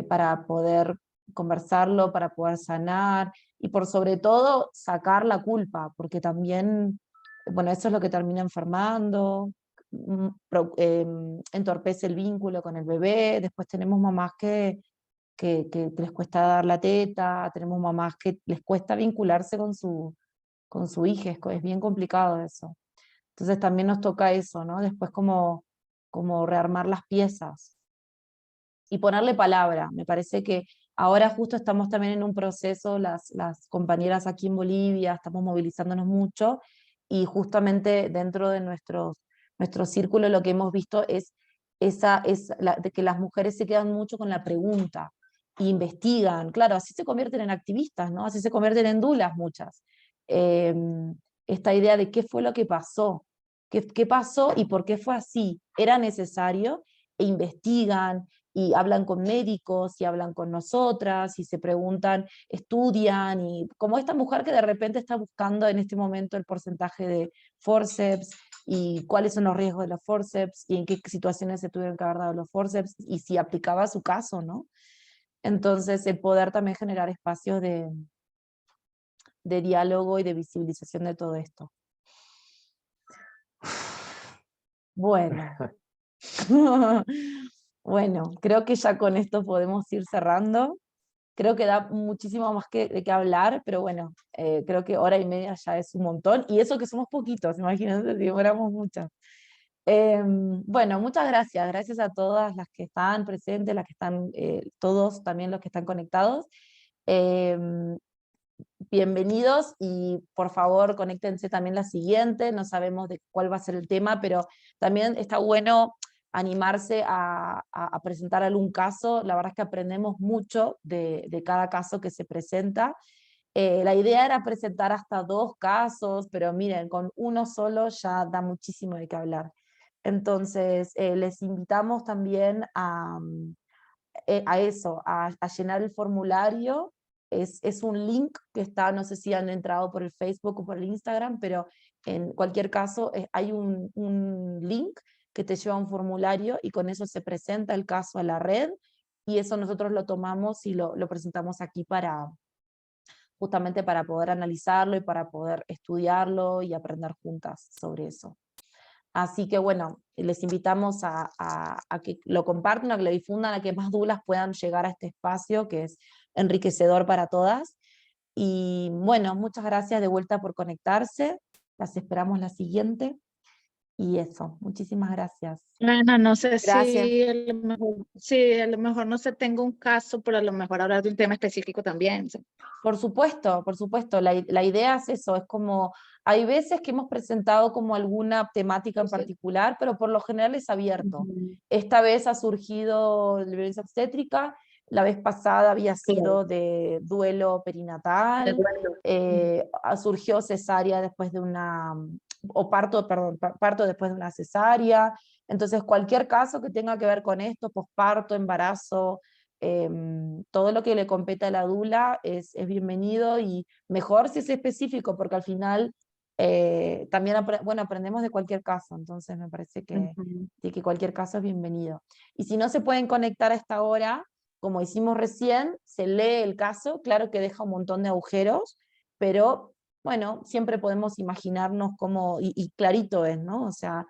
para poder conversarlo, para poder sanar y por sobre todo sacar la culpa, porque también, bueno, eso es lo que termina enfermando, entorpece el vínculo con el bebé. Después tenemos mamás que les cuesta dar la teta, tenemos mamás que les cuesta vincularse con su hija, es bien complicado eso. Entonces también nos toca eso, ¿no? Después como rearmar las piezas y ponerle palabra. Me parece que ahora justo estamos también en un proceso, las compañeras aquí en Bolivia, estamos movilizándonos mucho y justamente dentro de nuestro círculo lo que hemos visto es de que las mujeres se quedan mucho con la pregunta e investigan. Claro, así se convierten en activistas, ¿no? Así se convierten en dulas muchas. Eh, Esta idea de qué fue lo que pasó, qué pasó y por qué fue así. ¿Era necesario? E investigan, y hablan con médicos y hablan con nosotras y se preguntan, estudian, y como esta mujer que de repente está buscando en este momento el porcentaje de forceps y cuáles son los riesgos de los forceps y en qué situaciones se tuvieron que haber dado los forceps y si aplicaba su caso, ¿no? Entonces el poder también generar espacios de diálogo y de visibilización de todo esto. Bueno. Bueno, creo que ya con esto podemos ir cerrando. Creo que da muchísimo más de qué hablar, pero bueno, creo que hora y media ya es un montón, y eso que somos poquitos, imagínense si fuéramos muchas. Bueno, muchas gracias, gracias a todas las que están presentes, las que están, todos también los que están conectados. Bienvenidos y por favor conéctense también la siguiente, no sabemos de cuál va a ser el tema, pero también está bueno animarse a presentar algún caso. La verdad es que aprendemos mucho de cada caso que se presenta. La idea era presentar hasta 2 casos, pero miren, con uno solo ya da muchísimo de qué hablar. Entonces, les invitamos también a eso, a llenar el formulario. Es un link que está, no sé si han entrado por el Facebook o por el Instagram, pero en cualquier caso hay un link que te lleva a un formulario y con eso se presenta el caso a la red, y eso nosotros lo tomamos y lo presentamos aquí justamente para poder analizarlo y para poder estudiarlo y aprender juntas sobre eso. Así que bueno, les invitamos a que lo compartan, a que lo difundan, a que más dulas puedan llegar a este espacio que es enriquecedor para todas. Y bueno, muchas gracias de vuelta por conectarse. Las esperamos la siguiente. Y eso, muchísimas gracias. Bueno, no sé Gracias. si a lo mejor no se tenga un caso, pero a lo mejor hablar de un tema específico también. ¿Sí? Por supuesto, la idea es eso, es como, hay veces que hemos presentado como alguna temática en Sí. particular, pero por lo general es abierto. Ujú. Esta vez ha surgido la violencia obstétrica, la vez pasada había sido de duelo perinatal, surgió cesárea después de una, o parto, perdón, parto después de una cesárea. Entonces cualquier caso que tenga que ver con esto, posparto, embarazo, todo lo que le compete a la dula es bienvenido, y mejor si es específico, porque al final también bueno, aprendemos de cualquier caso, entonces me parece Ujú. que cualquier caso es bienvenido. Y si no se pueden conectar a esta hora, como hicimos recién, se lee el caso, claro que deja un montón de agujeros, pero bueno, siempre podemos imaginarnos cómo, y clarito es, ¿no? O sea,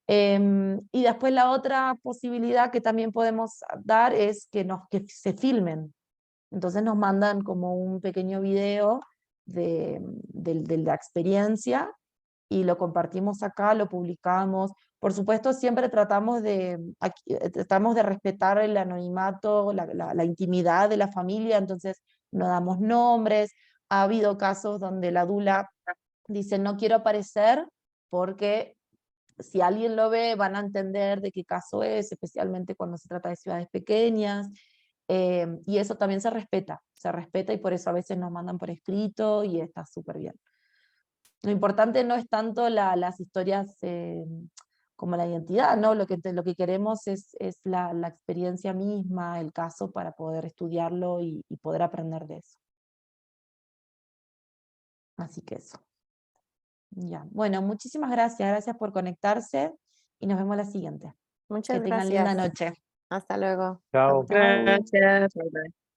y después la otra posibilidad que también podemos dar es que se filmen. Entonces nos mandan como un pequeño video de la experiencia y lo compartimos acá, lo publicamos. Por supuesto, siempre tratamos tratamos de respetar el anonimato, la intimidad de la familia, entonces no damos nombres. Ha habido casos donde la dula dice no quiero aparecer porque si alguien lo ve van a entender de qué caso es, especialmente cuando se trata de ciudades pequeñas, y eso también se respeta y por eso a veces nos mandan por escrito y está súper bien. Lo importante no es tanto las historias como la identidad, ¿no? Lo que queremos es la experiencia misma, el caso, para poder estudiarlo y poder aprender de eso. Así que eso. Ya. Bueno, muchísimas gracias por conectarse y nos vemos la siguiente. Muchas Que tengan linda gracias. noche. Hasta luego. Chao. Chau. Gracias. Bye, bye.